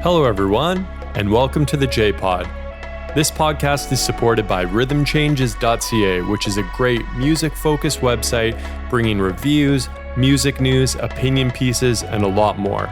Hello, everyone, and welcome to the JPod. This podcast is supported by rhythmchanges.ca, which is a great music-focused website bringing reviews, music news, opinion pieces, and a lot more.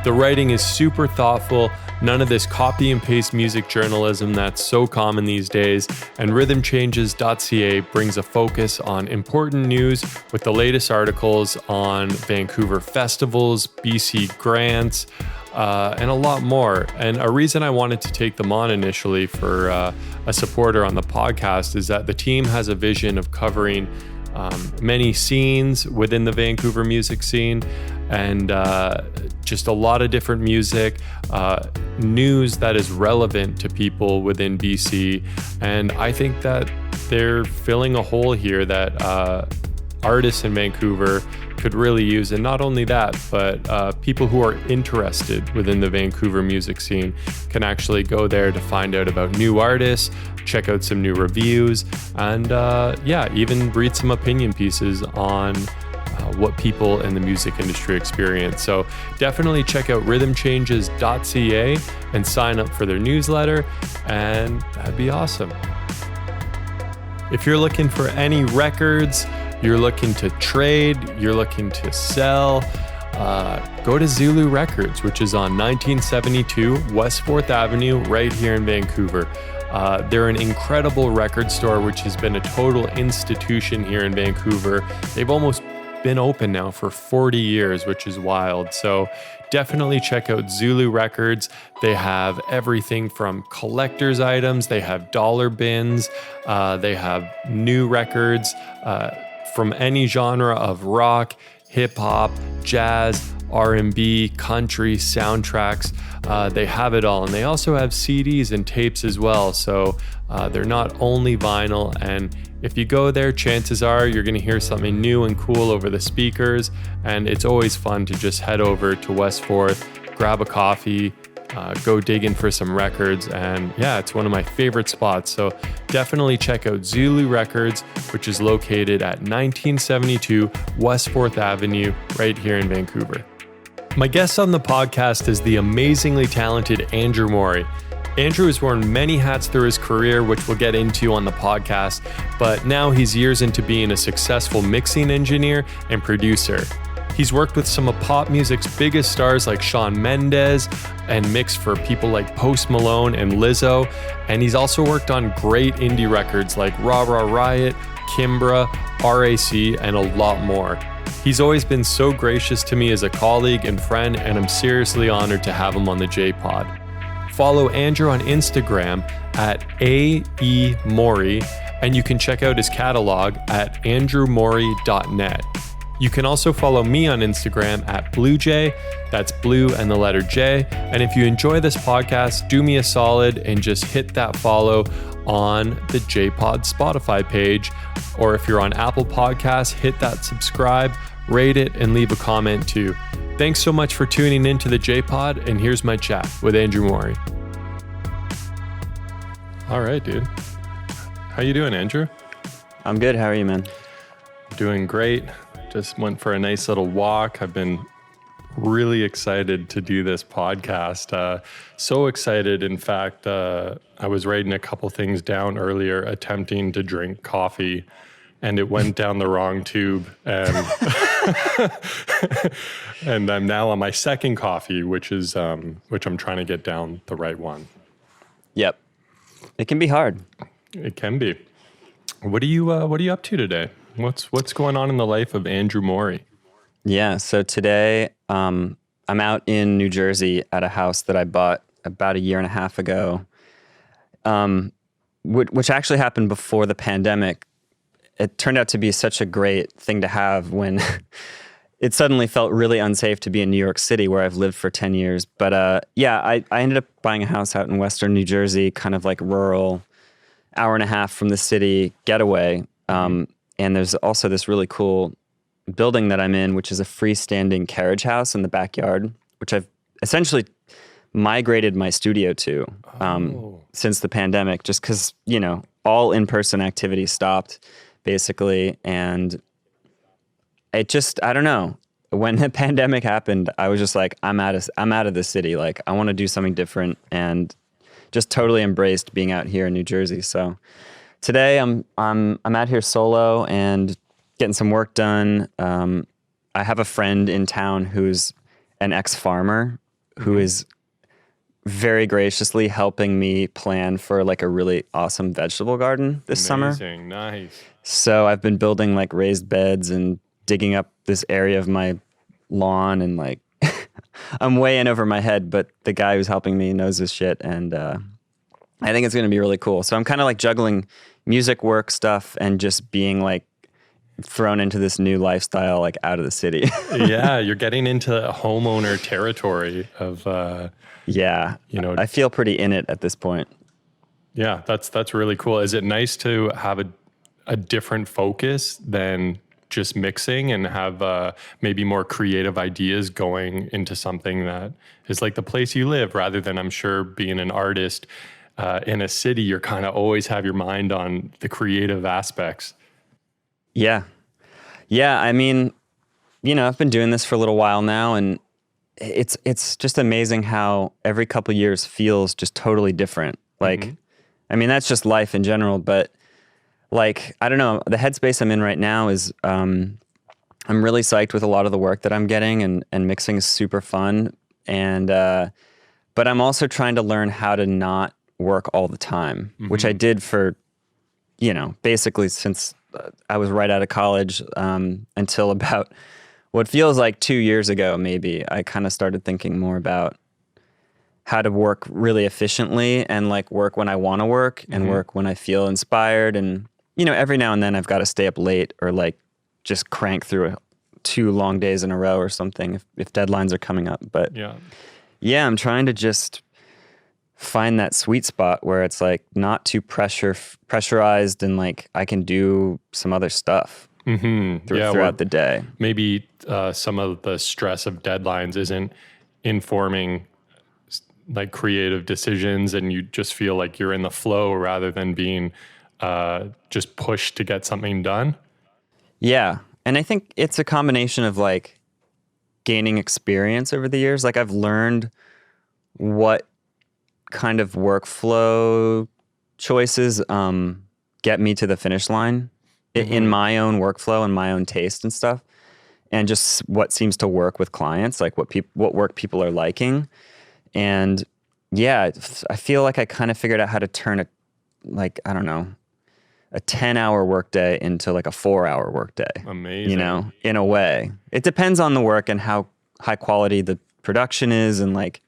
The writing is super thoughtful, none of this copy and paste music journalism that's so common these days, and rhythmchanges.ca brings a focus on important news with the latest articles on Vancouver festivals, BC grants, and a lot more. And a reason I wanted to take them on initially for a supporter on the podcast is that the team has a vision of covering many scenes within the Vancouver music scene and just a lot of different music, news that is relevant to people within BC. And I think that they're filling a hole here that artists in Vancouver could really use. And not only that, but people who are interested within the Vancouver music scene can actually go there to find out about new artists, check out some new reviews, and even read some opinion pieces on what people in the music industry experience. So definitely check out rhythmchanges.ca and sign up for their newsletter, and that'd be awesome. If you're looking for any records, you're looking to trade, you're looking to sell, go to Zulu Records, which is on 1972 West 4th Avenue right here in Vancouver. They're an incredible record store, which has been a total institution here in Vancouver. They've almost been open now for 40 years, which is wild. So definitely check out Zulu Records. They have everything from collector's items, they have dollar bins, they have new records from any genre of rock, hip hop, jazz, R&B, country, soundtracks. They have it all. And they also have CDs and tapes as well. So they're not only vinyl. And if you go there, chances are you're going to hear something new and cool over the speakers. And it's always fun to just head over to West 4th, grab a coffee, go digging for some records. And yeah, it's one of my favorite spots. So definitely check out Zulu Records, which is located at 1972 West 4th Avenue right here in Vancouver. My guest on the podcast is the amazingly talented Andrew Maury. Andrew has worn many hats through his career, which we'll get into on the podcast, but now he's years into being a successful mixing engineer and producer. He's worked with some of pop music's biggest stars like Shawn Mendes and mixed for people like Malone and Lizzo. And he's also worked on great indie records like Ra Riot, Kimbra, RAC, and a lot more. He's always been so gracious to me as a colleague and friend, and I'm seriously honored to have him on the JPod. Follow Andrew on Instagram at AEMaury, and you can check out his catalog at andrewmaury.net. You can also follow me on Instagram at BlueJ, that's blue and the letter J. And if you enjoy this podcast, do me a solid and just hit that follow on the JPod Spotify page. Or if you're on Apple Podcasts, hit that subscribe, rate it, and leave a comment too. Thanks so much for tuning into the JPod, and here's my chat with Andrew Maury. All right, dude. How you doing, Andrew? I'm good. How are you, man? Doing great. Just went for a nice little walk. I've been really excited to do this podcast. So excited. In fact, I was writing a couple things down earlier, attempting to drink coffee, and it went down the wrong tube. And and I'm now on my second coffee, which I'm trying to get down the right one. Yep. It can be hard. It can be. What are you up to today? What's going on in the life of Andrew Maury? Yeah, so today I'm out in New Jersey at a house that I bought about a year and a half ago, which actually happened before the pandemic. It turned out to be such a great thing to have when it suddenly felt really unsafe to be in New York City, where I've lived for 10 years. But I ended up buying a house out in western New Jersey, kind of like rural, hour and a half from the city getaway. And there's also this really cool building that I'm in, which is a freestanding carriage house in the backyard, which I've essentially migrated my studio to since the pandemic, just because, all in-person activity stopped, basically. And it just, I don't know. when the pandemic happened, I was just like, I'm out of the city. Like, I want to do something different, and just totally embraced being out here in New Jersey. So today I'm out here solo and getting some work done. I have a friend in town who's an ex-farmer who is very graciously helping me plan for like a really awesome vegetable garden this summer. Amazing, nice. So I've been building like raised beds and digging up this area of my lawn, and like I'm way in over my head, but the guy who's helping me knows his shit, and I think it's going to be really cool. So I'm kind of like juggling music work stuff and just being like thrown into this new lifestyle, like out of the city. Yeah, you're getting into homeowner territory of yeah, you know. I feel pretty in it at this point. Yeah, that's really cool. Is it nice to have a different focus than just mixing and have maybe more creative ideas going into something that is like the place you live, rather than, I'm sure, being an artist in a city, you're kind of always have your mind on the creative aspects. Yeah. Yeah. I mean, I've been doing this for a little while now, and it's just amazing how every couple years feels just totally different. Like, I mean, that's just life in general, but like, I don't know, the headspace I'm in right now is, I'm really psyched with a lot of the work that I'm getting, and mixing is super fun. And, but I'm also trying to learn how to not work all the time, which I did for, basically since I was right out of college, until about what feels like 2 years ago, maybe. I kind of started thinking more about how to work really efficiently, and like work when I want to work, and work when I feel inspired. And, every now and then I've got to stay up late, or like just crank through 2 long days in a row or something if deadlines are coming up. But yeah, I'm trying to just find that sweet spot where it's like not too pressurized, and like I can do some other stuff throughout the day. Maybe some of the stress of deadlines isn't informing like creative decisions, and you just feel like you're in the flow rather than being just pushed to get something done. Yeah. And I think it's a combination of like gaining experience over the years. Like, I've learned what kind of workflow choices get me to the finish line in my own workflow and my own taste and stuff, and just what seems to work with clients, like what work people are liking. And yeah, I feel like I kind of figured out how to turn a 10-hour workday into like a 4-hour workday. Amazing. In a way. It depends on the work and how high quality the production is, and like,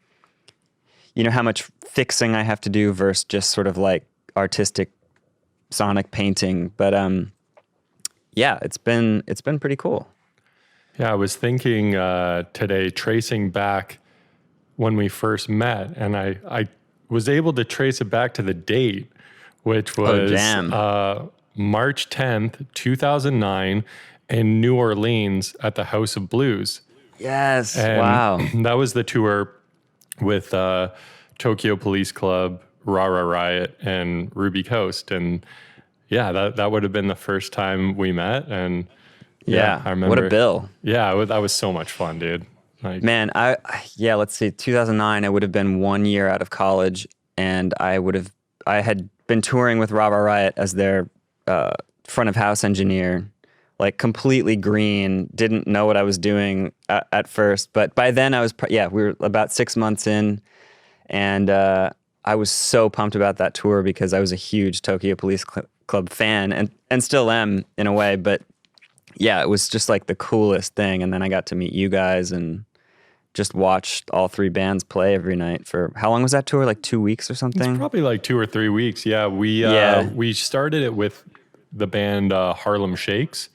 how much fixing I have to do versus just sort of like artistic sonic painting. But yeah, it's been pretty cool. Yeah, I was thinking today, tracing back when we first met, and I was able to trace it back to the date, which was March 10th, 2009 in New Orleans at the House of Blues. Yes. And wow. That was the tour with Tokyo Police Club, Ra Riot, and Ruby Coast. And yeah, that would have been the first time we met. And yeah, I remember. What a bill. Yeah, that was so much fun, dude. Like, man, let's see, 2009, I would have been 1 year out of college, and I had been touring with Ra Riot as their front of house engineer, like completely green, didn't know what I was doing at first. But by then we were about 6 months in, and I was so pumped about that tour because I was a huge Tokyo Police Club fan, and still am in a way. But yeah, it was just like the coolest thing. And then I got to meet you guys and just watched all 3 bands play every night for, how long was that tour? Like 2 weeks or something? It's probably like 2 or 3 weeks. Yeah, we started it with the band Harlem Shakes.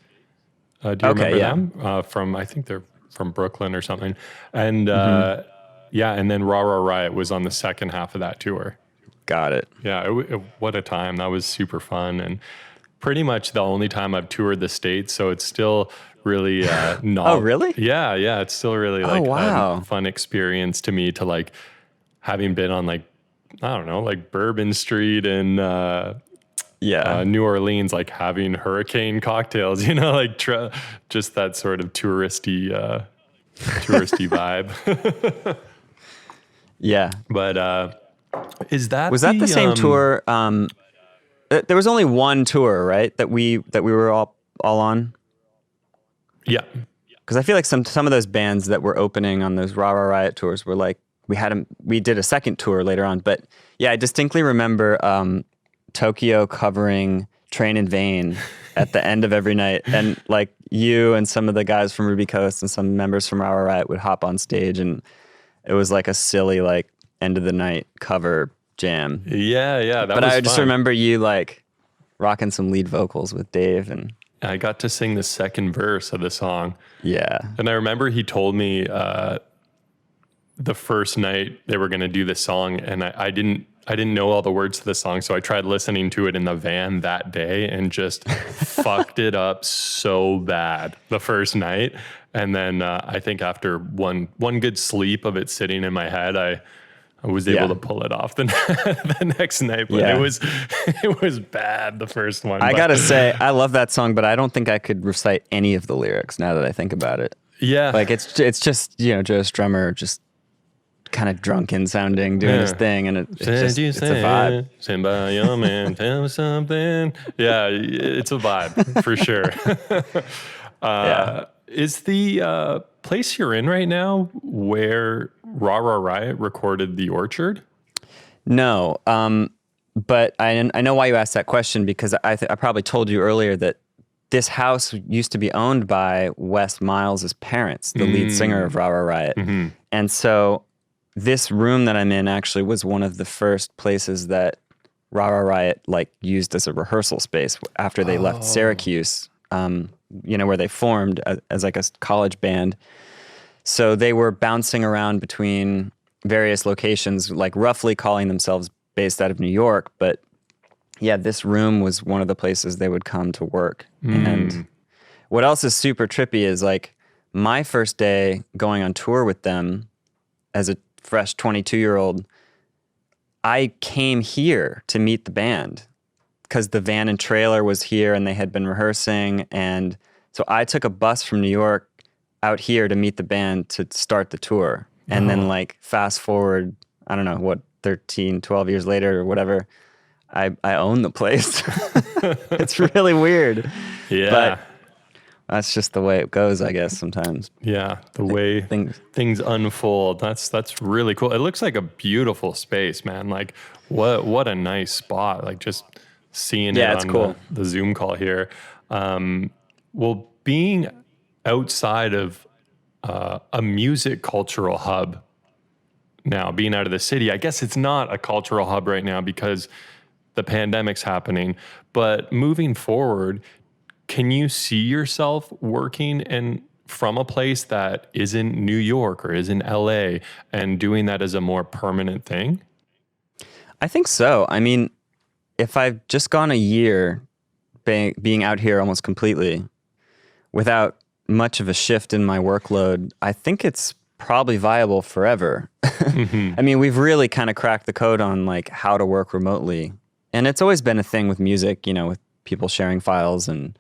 Do you remember them? I think they're from Brooklyn or something. And and then Ra Riot was on the second half of that tour. Got it. Yeah, what a time. That was super fun, and pretty much the only time I've toured the States, so it's still really not. Oh, really? Yeah, it's still really like a fun experience to me, to like having been on like, I don't know, like Bourbon Street and New Orleans, like having hurricane cocktails, like just that sort of touristy touristy vibe. Yeah. But is that Was that the same tour? There was only one tour, right? That we were all on. Yeah. Because I feel like some of those bands that were opening on those Ra Riot tours were like we did a second tour later on. But yeah, I distinctly remember Tokyo covering Train in Vain at the end of every night, and like you and some of the guys from Ruby Coast and some members from Ra Riot would hop on stage, and it was like a silly like end of the night cover jam. Yeah. But I just remember you like rocking some lead vocals with Dave, and I got to sing the second verse of the song. Yeah. And I remember he told me the first night they were going to do this song, and I didn't know all the words to the song, so I tried listening to it in the van that day and just fucked it up so bad the first night. And then I think after one good sleep of it sitting in my head, I was able to pull it off the next night, but it was bad the first one. I gotta say, I love that song, but I don't think I could recite any of the lyrics now that I think about it. Yeah, like it's just Joe Strummer just kind of drunken sounding, doing his thing, and it's a vibe. Stand by your man, tell me something. Yeah, it's a vibe for sure. Is the place you're in right now where Ra Riot recorded The Orchard? No, but I know why you asked that question, because I probably told you earlier that this house used to be owned by Wes Miles' parents, the lead singer of Ra Riot. Mm-hmm. And so this room that I'm in actually was one of the first places that Ra Riot like used as a rehearsal space after they left Syracuse, where they formed as like a college band. So they were bouncing around between various locations, like roughly calling themselves based out of New York. But yeah, this room was one of the places they would come to work. And what else is super trippy is like my first day going on tour with them as a fresh 22-year-old, I came here to meet the band because the van and trailer was here and they had been rehearsing. And so I took a bus from New York out here to meet the band to start the tour. And then like fast forward, I don't know, what, 13, 12 years later or whatever, I own the place. It's really weird. Yeah. But that's just the way it goes, I guess, sometimes. Yeah, the way things unfold. That's really cool. It looks like a beautiful space, man. Like what a nice spot. Like just seeing it on cool. the Zoom call here. Well, being outside of a music cultural hub now, being out of the city, I guess it's not a cultural hub right now because the pandemic's happening. But moving forward, can you see yourself working from a place that isn't New York or isn't LA and doing that as a more permanent thing? I think so. I mean, if I've just gone a year being out here almost completely without much of a shift in my workload, I think it's probably viable forever. Mm-hmm. I mean, we've really kind of cracked the code on like how to work remotely. And it's always been a thing with music, with people sharing files and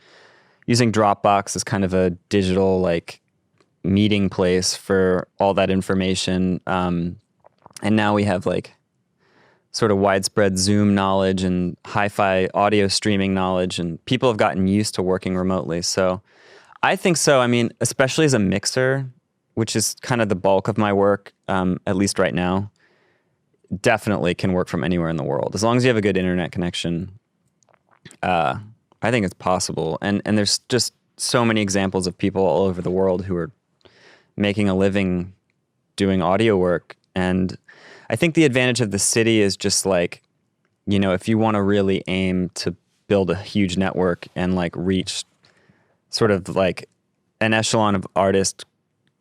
using Dropbox as kind of a digital like meeting place for all that information. And now we have like sort of widespread Zoom knowledge and hi-fi audio streaming knowledge, and people have gotten used to working remotely. So I think so. I mean, especially as a mixer, which is kind of the bulk of my work, at least right now, definitely can work from anywhere in the world. As long as you have a good internet connection, I think it's possible. And there's just so many examples of people all over the world who are making a living doing audio work. And I think the advantage of the city is just like, if you want to really aim to build a huge network and like reach sort of like an echelon of artist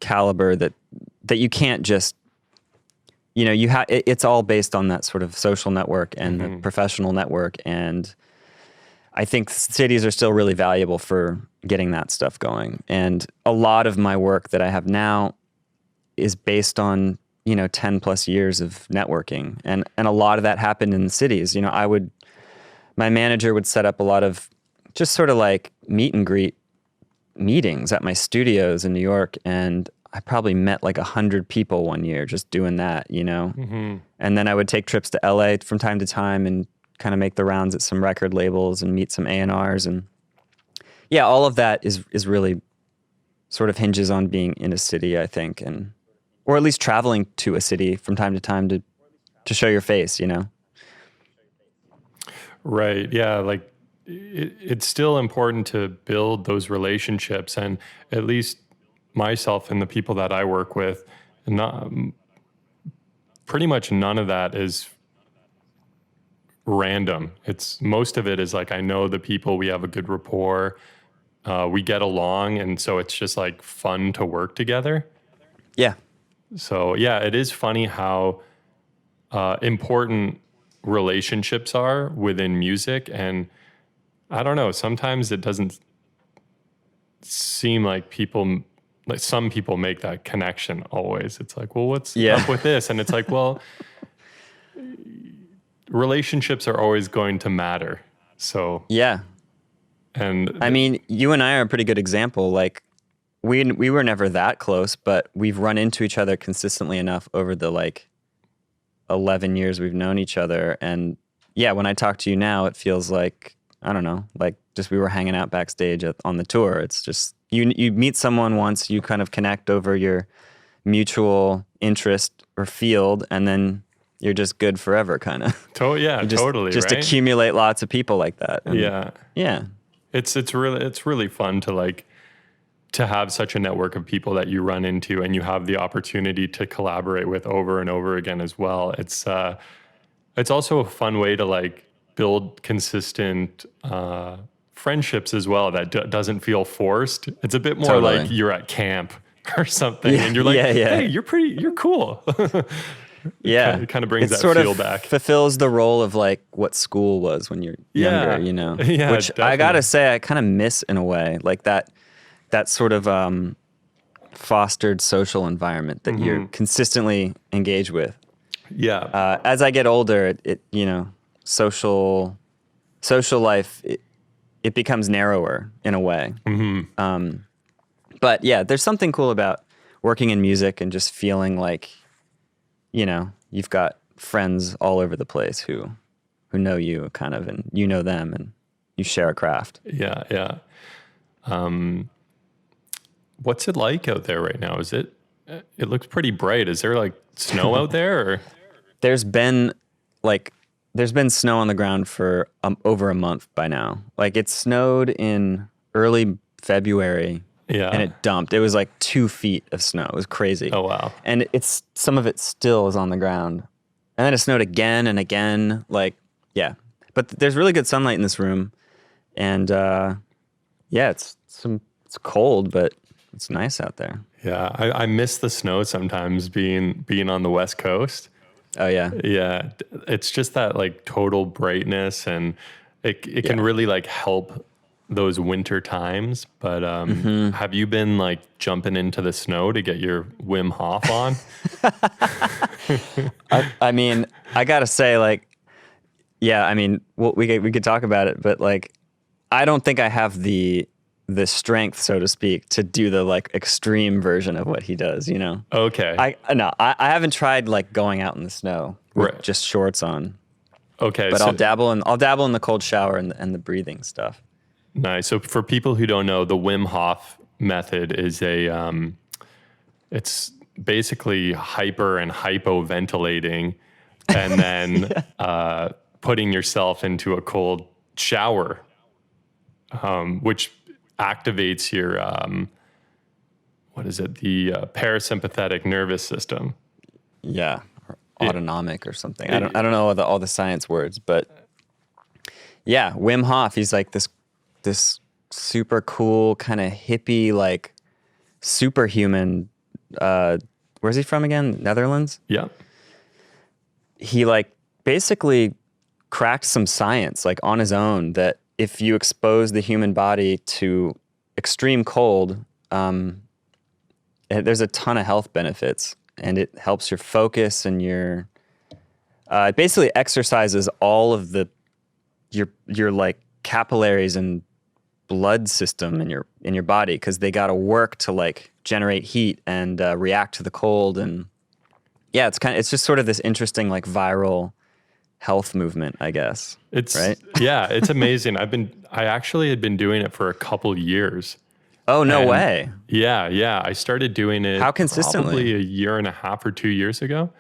caliber that you can't just, it's all based on that sort of social network and the professional network. And I think cities are still really valuable for getting that stuff going. And a lot of my work that I have now is based on, 10 plus years of networking. And a lot of that happened in the cities. My manager would set up a lot of just sort of like meet and greet meetings at my studios in New York. And I probably met like 100 people one year just doing that, you know? And then I would take trips to LA from time to time and kind of make the rounds at some record labels and meet some A&Rs. And yeah, all of that is really sort of hinges on being in a city, I think, and or at least traveling to a city from time to time to show your face, you know? Right. Yeah. Like it's still important to build those relationships, and at least myself and the people that I work with, not pretty much none of that is random. It's most of it is like, I know the people, we have a good rapport, we get along. And so it's just like fun to work together. Yeah. So yeah, it is funny how important relationships are within music. And I don't know, sometimes it doesn't seem like some people make that connection always. It's like, well, what's up with this? And it's like, well, relationships are always going to matter. So yeah. And I mean, you and I are a pretty good example. Like we were never that close, but we've run into each other consistently enough over the like 11 years we've known each other. And yeah, when I talk to you now, it feels like, I don't know, like just we were hanging out backstage on the tour. It's just, you meet someone once, you kind of connect over your mutual interest or field, and then you're just good forever, kind of. Totally. Just right? accumulate lots of people like that. And yeah. It's really fun to like to have such a network of people that you run into and you have the opportunity to collaborate with over and over again as well. It's also a fun way to like build consistent friendships as well that doesn't feel forced. It's a bit more like you're at camp or something, and you're like, hey, you're cool. It kind of brings that feel back. Fulfills the role of like what school was when you're younger, you know? Yeah, which definitely. I gotta say, I kind of miss in a way, like that sort of fostered social environment that you're consistently engaged with. Yeah. As I get older, it you know, social life, it becomes narrower in a way. But yeah, there's something cool about working in music and just feeling like, you know, you've got friends all over the place who know you kind of, and you know them, and you share a craft. Yeah. What's it like out there right now? It looks pretty bright. Is there like snow out there? Or? There's been snow on the ground for over a month by now. Like it snowed in early February. Yeah. And it dumped. It was like 2 feet of snow. It was crazy. Oh, wow. And some of it still is on the ground. And then it snowed again and again. Like, yeah. But there's really good sunlight in this room. And it's cold, but it's nice out there. Yeah. I miss the snow sometimes being on the West Coast. Oh, yeah. Yeah. It's just that like total brightness, and it can really like help those winter times. But have you been like jumping into the snow to get your Wim Hof on? I mean, I gotta say, like, yeah, I mean, we could talk about it, but like, I don't think I have the strength, so to speak, to do the like extreme version of what he does, you know? Okay. I haven't tried like going out in the snow with just shorts on. Okay. But I'll dabble in the cold shower and the breathing stuff. Nice. So for people who don't know, the Wim Hof method is it's basically hyper and hypoventilating, and then putting yourself into a cold shower, which activates your the parasympathetic nervous system. Yeah, or autonomic or something. I don't know all the science words, but yeah, Wim Hof. He's like this super cool kind of hippie, like superhuman. Where's he from again? Netherlands? Yeah. He like basically cracked some science like on his own that if you expose the human body to extreme cold, there's a ton of health benefits, and it helps your focus and it basically exercises all of your like capillaries and blood system in your body, because they got to work to like generate heat and react to the cold. And yeah, it's just sort of this interesting like viral health movement, I guess. It's right. Yeah, it's amazing. I actually had been doing it for a couple years. Oh, no way. Yeah. I started doing it How consistently? Probably a year and a half or 2 years ago.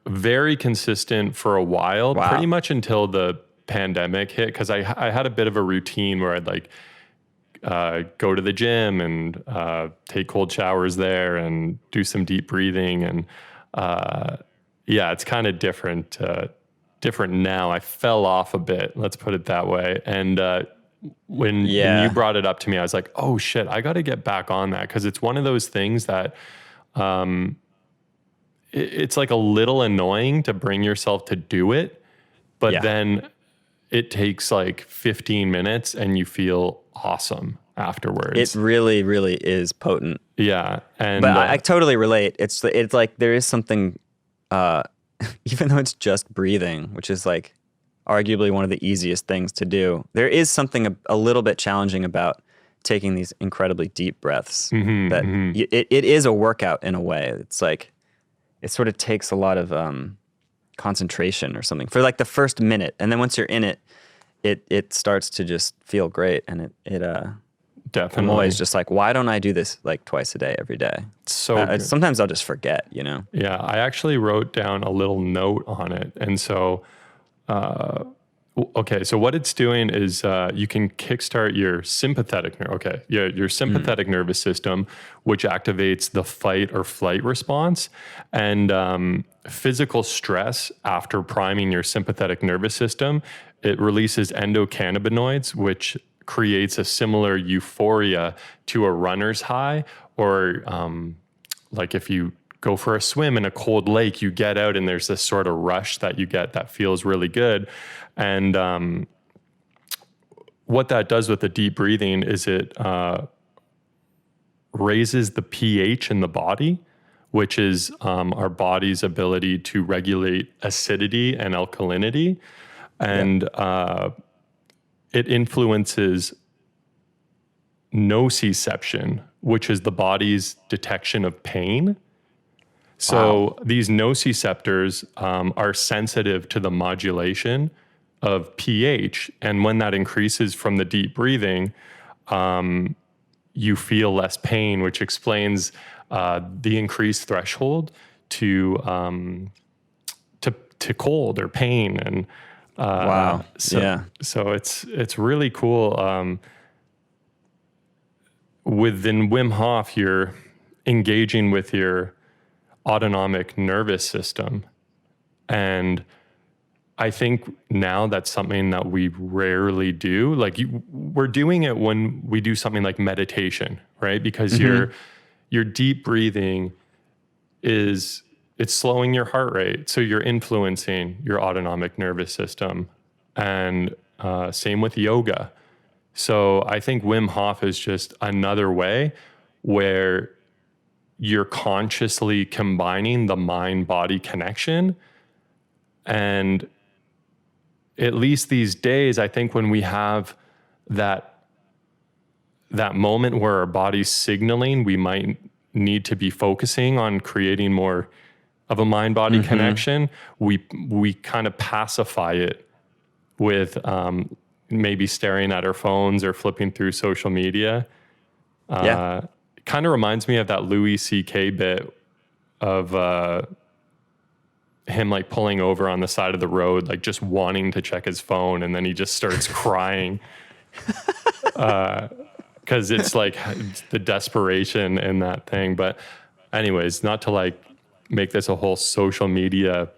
Very consistent for a while, Wow. pretty much until the pandemic hit, because I had a bit of a routine where I'd like go to the gym and take cold showers there and do some deep breathing. And yeah, it's kind of different now. I fell off a bit, let's put it that way. And when you brought it up to me, I was like, oh shit, I got to get back on that, because it's one of those things that it's like a little annoying to bring yourself to do it, but then it takes like 15 minutes and you feel awesome afterwards. It really, really is potent. Yeah. And but I totally relate. It's like there is something, even though it's just breathing, which is like arguably one of the easiest things to do, there is something a little bit challenging about taking these incredibly deep breaths. It is a workout in a way. It's like, it sort of takes a lot of concentration or something for like the first minute. And then once you're in it, it starts to just feel great. And it definitely. I'm always just like, why don't I do this like twice a day, every day? So sometimes I'll just forget, you know? Yeah, I actually wrote down a little note on it. And so, okay, so what it's doing is you can kickstart your sympathetic your sympathetic nervous system, which activates the fight or flight response. And physical stress, after priming your sympathetic nervous system, it releases endocannabinoids, which creates a similar euphoria to a runner's high, or like if you go for a swim in a cold lake, you get out and there's this sort of rush that you get that feels really good. And what that does with the deep breathing is it raises the pH in the body, which is our body's ability to regulate acidity and alkalinity. And it influences nociception, which is the body's detection of pain. So these nociceptors are sensitive to the modulation of pH. And when that increases from the deep breathing, you feel less pain, which explains the increased threshold to cold or pain. And so it's really cool. Within Wim Hof, you're engaging with your autonomic nervous system. And I think now that's something that we rarely do. Like we're doing it when we do something like meditation, right? Because your deep breathing it's slowing your heart rate. So you're influencing your autonomic nervous system. And same with yoga. So I think Wim Hof is just another way where you're consciously combining the mind-body connection. And at least these days, I think when we have that moment where our body's signaling, we might need to be focusing on creating more of a mind-body connection. We kind of pacify it with maybe staring at our phones or flipping through social media. Kind of reminds me of that Louis C.K. bit of him like pulling over on the side of the road, like just wanting to check his phone, and then he just starts crying because it's like the desperation in that thing. But anyways, not to like make this a whole social media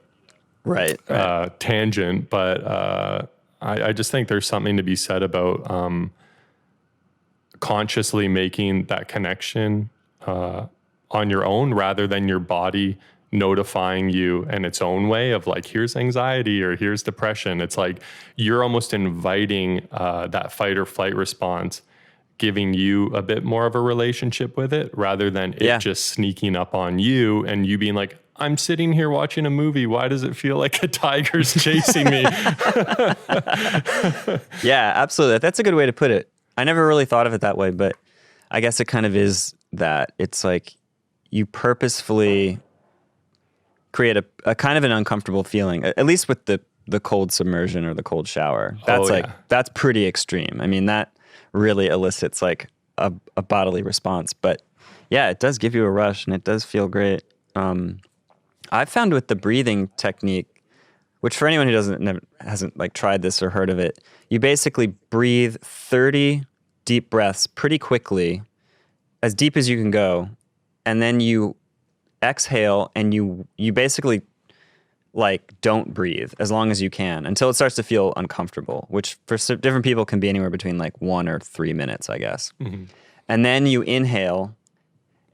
tangent, but I just think there's something to be said about consciously making that connection on your own, rather than your body notifying you in its own way of like, here's anxiety or here's depression. It's like you're almost inviting that fight or flight response, giving you a bit more of a relationship with it, rather than it just sneaking up on you and you being like, I'm sitting here watching a movie. Why does it feel like a tiger's chasing me? Yeah, absolutely. That's a good way to put it. I never really thought of it that way, but I guess it kind of is that. It's like you purposefully create a kind of an uncomfortable feeling, at least with the cold submersion or the cold shower. That's that's pretty extreme. I mean, that really elicits like a bodily response. But yeah, it does give you a rush and it does feel great. I've found with the breathing technique, which for anyone who hasn't like tried this or heard of it, you basically breathe 30 deep breaths pretty quickly, as deep as you can go, and then you exhale and you basically like don't breathe as long as you can until it starts to feel uncomfortable, which for different people can be anywhere between like 1 or 3 minutes, I guess. Mm-hmm. And then you inhale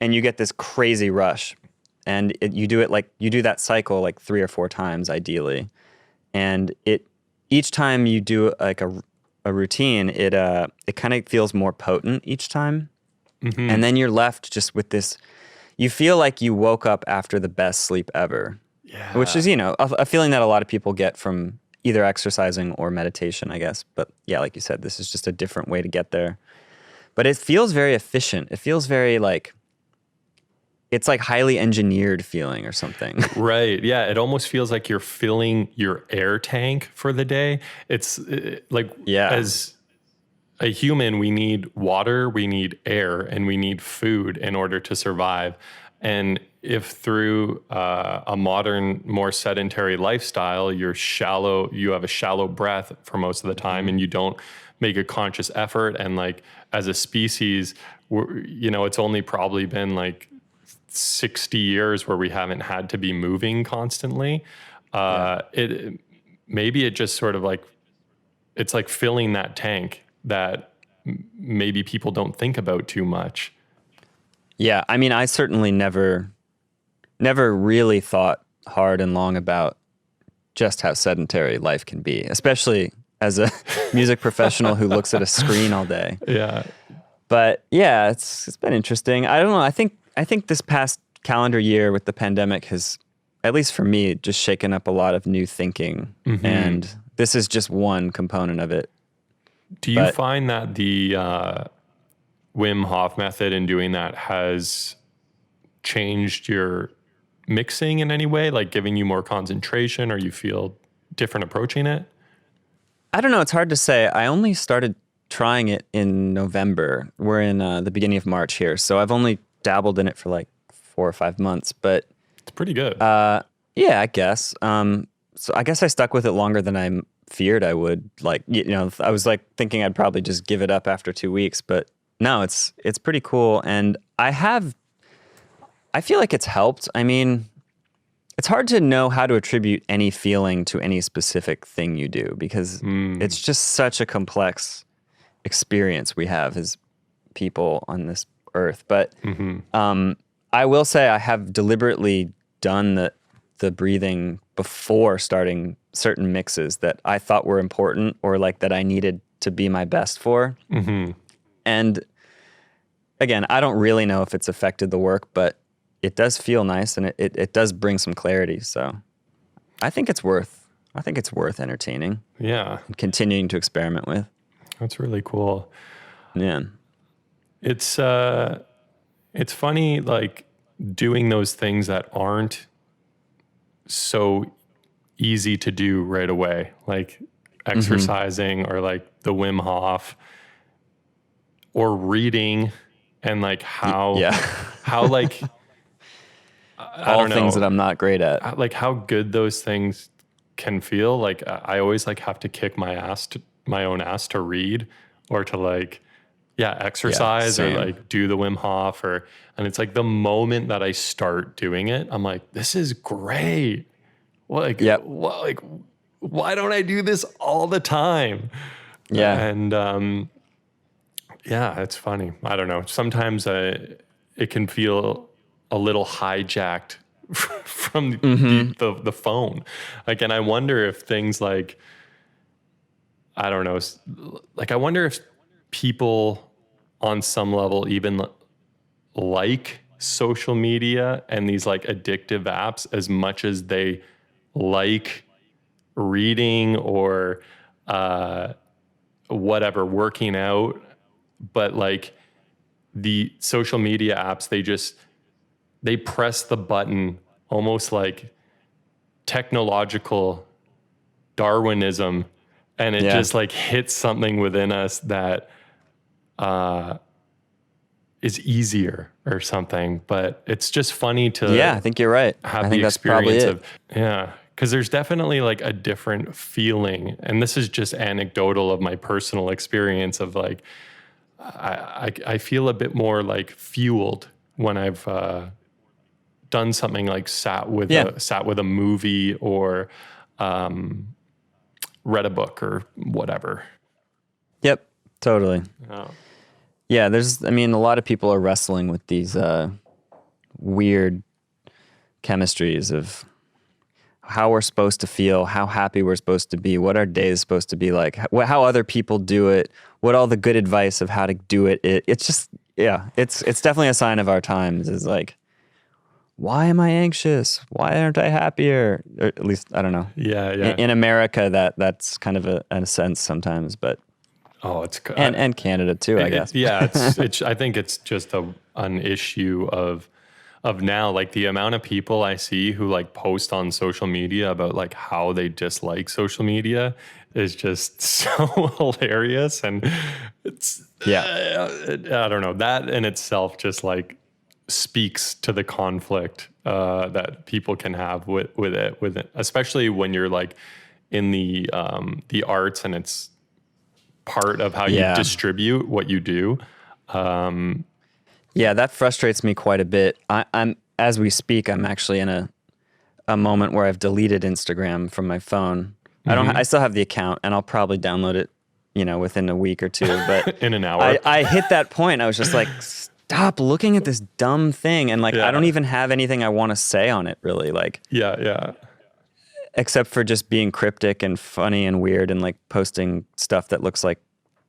and you get this crazy rush. And you do that cycle like 3 or 4 times ideally. And each time you do like a routine, it kind of feels more potent each time. Mm-hmm. And then you're left just with this, you feel like you woke up after the best sleep ever. Yeah. Which is, a feeling that a lot of people get from either exercising or meditation, I guess. But yeah, like you said, this is just a different way to get there. But it feels very efficient. It feels very like, it's like highly engineered feeling or something. Right. Yeah. It almost feels like you're filling your air tank for the day. It's as a human, we need water, we need air, and we need food in order to survive. And if through a modern, more sedentary lifestyle, you have a shallow breath for most of the time, and you don't make a conscious effort. And like as a species, it's only probably been like 60 years where we haven't had to be moving constantly. Maybe it just sort of like, it's like filling that tank that maybe people don't think about too much. Yeah. I mean, I certainly never really thought hard and long about just how sedentary life can be, especially as a music professional who looks at a screen all day. Yeah. But yeah, it's been interesting. I don't know. I think this past calendar year with the pandemic has, at least for me, just shaken up a lot of new thinking. Mm-hmm. And this is just one component of it. Do you find that the Wim Hof method in doing that has changed your mixing in any way, like giving you more concentration, or you feel different approaching it? I don't know. It's hard to say. I only started trying it in November. We're in the beginning of March here. So I've only dabbled in it for like 4 or 5 months, but it's pretty good. Yeah, I guess. So I guess I stuck with it longer than I feared I would. Like, I was like thinking I'd probably just give it up after 2 weeks, but no, it's pretty cool. And I feel like it's helped. I mean, it's hard to know how to attribute any feeling to any specific thing you do because it's just such a complex experience we have as people on this earth. But I will say I have deliberately done the breathing before starting certain mixes that I thought were important or like that I needed to be my best for. Mm-hmm. And again, I don't really know if it's affected the work, but it does feel nice and it does bring some clarity. So I think it's worth entertaining. Yeah. And continuing to experiment with. That's really cool. Yeah. It's funny, like doing those things that aren't so easy to do right away, like exercising or like the Wim Hof or reading, and like how like I all don't know, things that I'm not great at, like how good those things can feel. Like I always like have to kick my own ass to read or to like exercise or like do the Wim Hof and it's like the moment that I start doing it, I'm like, this is great. Why don't I do this all the time? Yeah. And it's funny. I don't know. Sometimes it can feel a little hijacked from the phone. Like, and I wonder if things like, I don't know, like I wonder if people on some level even like social media and these like addictive apps as much as they like reading or whatever, working out. But like the social media apps, they press the button almost like technological Darwinism, and it just like hits something within us that is easier or something. But it's just funny to I think you're right. have I think the that's probably experience it. of because there's definitely like a different feeling, and this is just anecdotal of my personal experience of like I feel a bit more like fueled when I've done something like sat with a movie or read a book or whatever. Yep, totally. Oh. Yeah, a lot of people are wrestling with these weird chemistries of how we're supposed to feel, how happy we're supposed to be, what our day is supposed to be like, how other people do it, what all the good advice of how to do it. It's just, it's definitely a sign of our times. Is like, why am I anxious? Why aren't I happier? Or at least, I don't know. Yeah. In America, that's kind of a sense sometimes, but and Canada too, I guess. It's I think it's just an issue of now, like the amount of people I see who like post on social media about like how they dislike social media is just so hilarious. And it's, I don't know, that in itself just like speaks to the conflict that people can have with it, especially when you're like in the arts and it's part of how you distribute what you do. That frustrates me quite a bit. I'm as we speak, I'm actually in a moment where I've deleted Instagram from my phone. I still have the account, and I'll probably download it, within a week or two. But in an hour, I hit that point. I was just like, stop looking at this dumb thing, and like I don't even have anything I want to say on it, really. Like, except for just being cryptic and funny and weird, and like posting stuff that looks like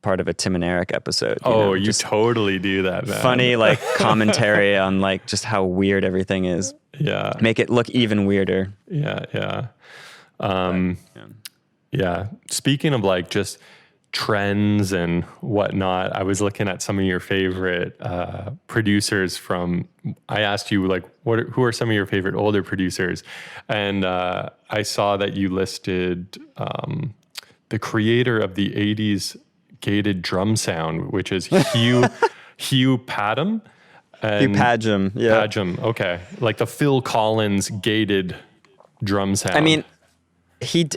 part of a Tim and Eric episode. You totally do that, man. Funny like commentary on like just how weird everything is. Yeah. Make it look even weirder. Yeah. Speaking of like just trends and whatnot, I was looking at some of your favorite producers I asked you like, who are some of your favorite older producers? And I saw that you listed the creator of the 80s gated drum sound, which is Hugh Padgham. Hugh Padgham, yeah. Padgham, okay. Like the Phil Collins gated drum sound. I mean,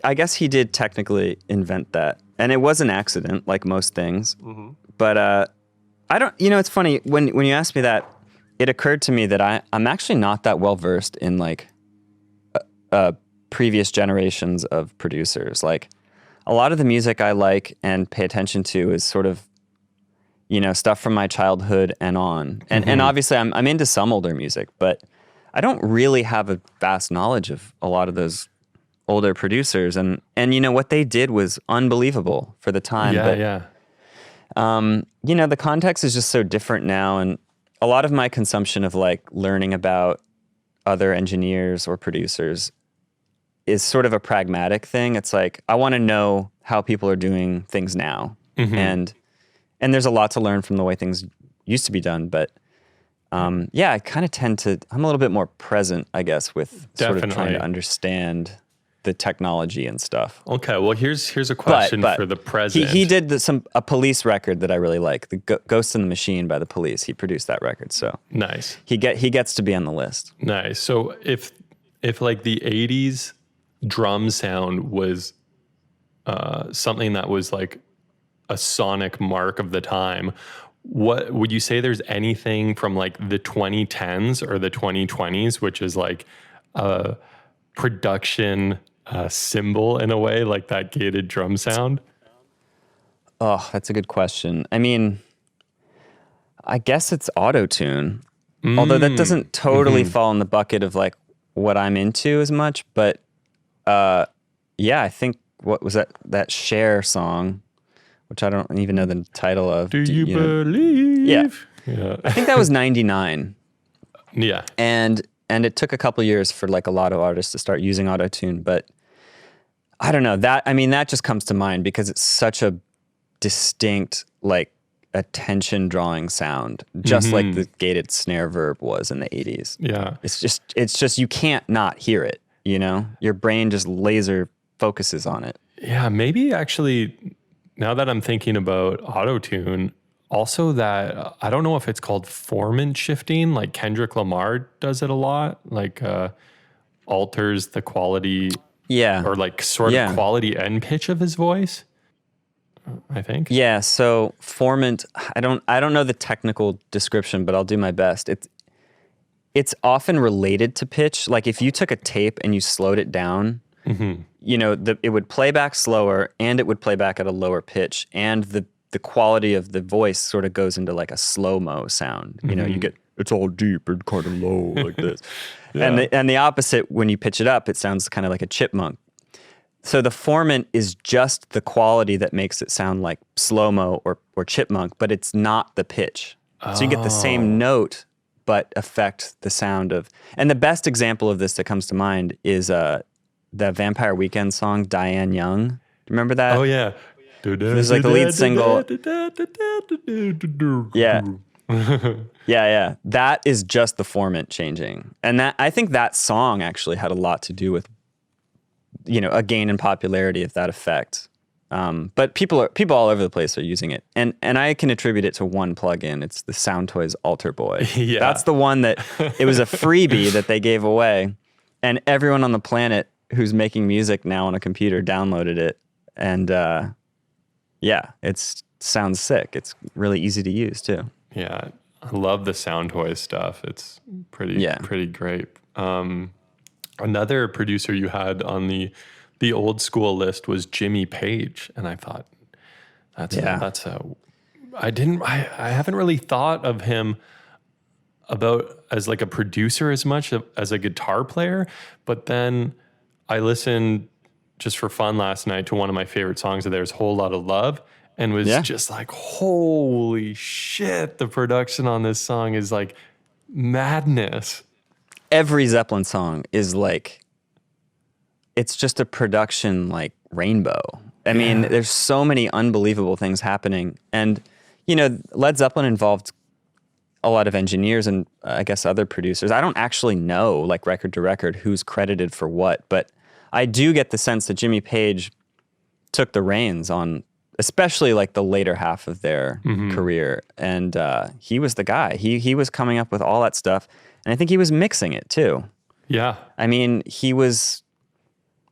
I guess he did technically invent that. And it was an accident, like most things. Mm-hmm. But I don't, it's funny, when you asked me that, it occurred to me that I'm actually not that well versed in like previous generations of producers. Like, a lot of the music I like and pay attention to is sort of, stuff from my childhood and on. And obviously I'm into some older music, but I don't really have a vast knowledge of a lot of those older producers. And what they did was unbelievable for the time. The context is just so different now. And a lot of my consumption of like learning about other engineers or producers is sort of a pragmatic thing. It's like, I want to know how people are doing things now. Mm-hmm. And there's a lot to learn from the way things used to be done. But I kind of I'm a little bit more present, I guess, with sort of trying to understand the technology and stuff. Okay, well, here's a question for the present. He did a Police record that I really like, the Ghost in the Machine by the Police. He produced that record, so nice. He gets to be on the list. Nice. So if like the 80s drum sound was something that was like a sonic mark of the time, what would you say there's anything from like the 2010s or the 2020s which is like a production symbol in a way, like that gated drum sound? Oh, that's a good question. I mean, I guess it's auto-tune, although that doesn't totally fall in the bucket of like what I'm into as much, but I think, what was that Cher song, which I don't even know the title of. Do you believe? Yeah. I think that was 99. Yeah. And it took a couple years for like a lot of artists to start using auto-tune, but I don't know, that just comes to mind because it's such a distinct, like, attention drawing sound, just like the gated snare verb was in the 80s. Yeah. It's just you can't not hear it, you know? Your brain just laser focuses on it. Yeah, maybe actually, now that I'm thinking about auto-tune, also that, I don't know if it's called formant shifting, like Kendrick Lamar does it a lot, like alters the quality or like sort of quality and pitch of his voice, I think. Yeah, so formant, I don't know the technical description, but I'll do my best. It's often related to pitch. Like if you took a tape and you slowed it down, you know, it would play back slower and it would play back at a lower pitch, and the quality of the voice sort of goes into like a slow-mo sound. You know, you get, it's all deep and kind of low like this. And the opposite, when you pitch it up, it sounds kind of like a chipmunk. So the formant is just the quality that makes it sound like slow-mo or chipmunk, but it's not the pitch. So you get the same note, but affect the sound of... And the best example of this that comes to mind is the Vampire Weekend song, Diane Young. Do you remember that? Oh, yeah. There's like the lead single. Yeah. Yeah. That is just the formant changing. And I think that song actually had a lot to do with, you know, a gain in popularity of that effect. But people all over the place are using it. And I can attribute it to one plugin. It's the Soundtoys Alter Boy. Yeah. That's the one that, it was a freebie that they gave away. And everyone on the planet who's making music now on a computer downloaded it. And yeah, it sounds sick. It's really easy to use too. Yeah, I love the Soundtoys stuff. It's pretty great. Another producer you had on the old school list was Jimmy Page, and I thought I haven't really thought of him about as like a producer as much as a guitar player, but then I listened just for fun last night to one of my favorite songs of theirs, Whole Lot of Love, and was just like, holy shit, the production on this song is like madness. Every Zeppelin song is like, it's just a production like rainbow. I mean, there's so many unbelievable things happening. And, you know, Led Zeppelin involved a lot of engineers and I guess other producers. I don't actually know, like record to record, who's credited for what, but I do get the sense that Jimmy Page took the reins on, especially like the later half of their career. And he was the guy. He was coming up with all that stuff. And I think he was mixing it too. Yeah. I mean, he was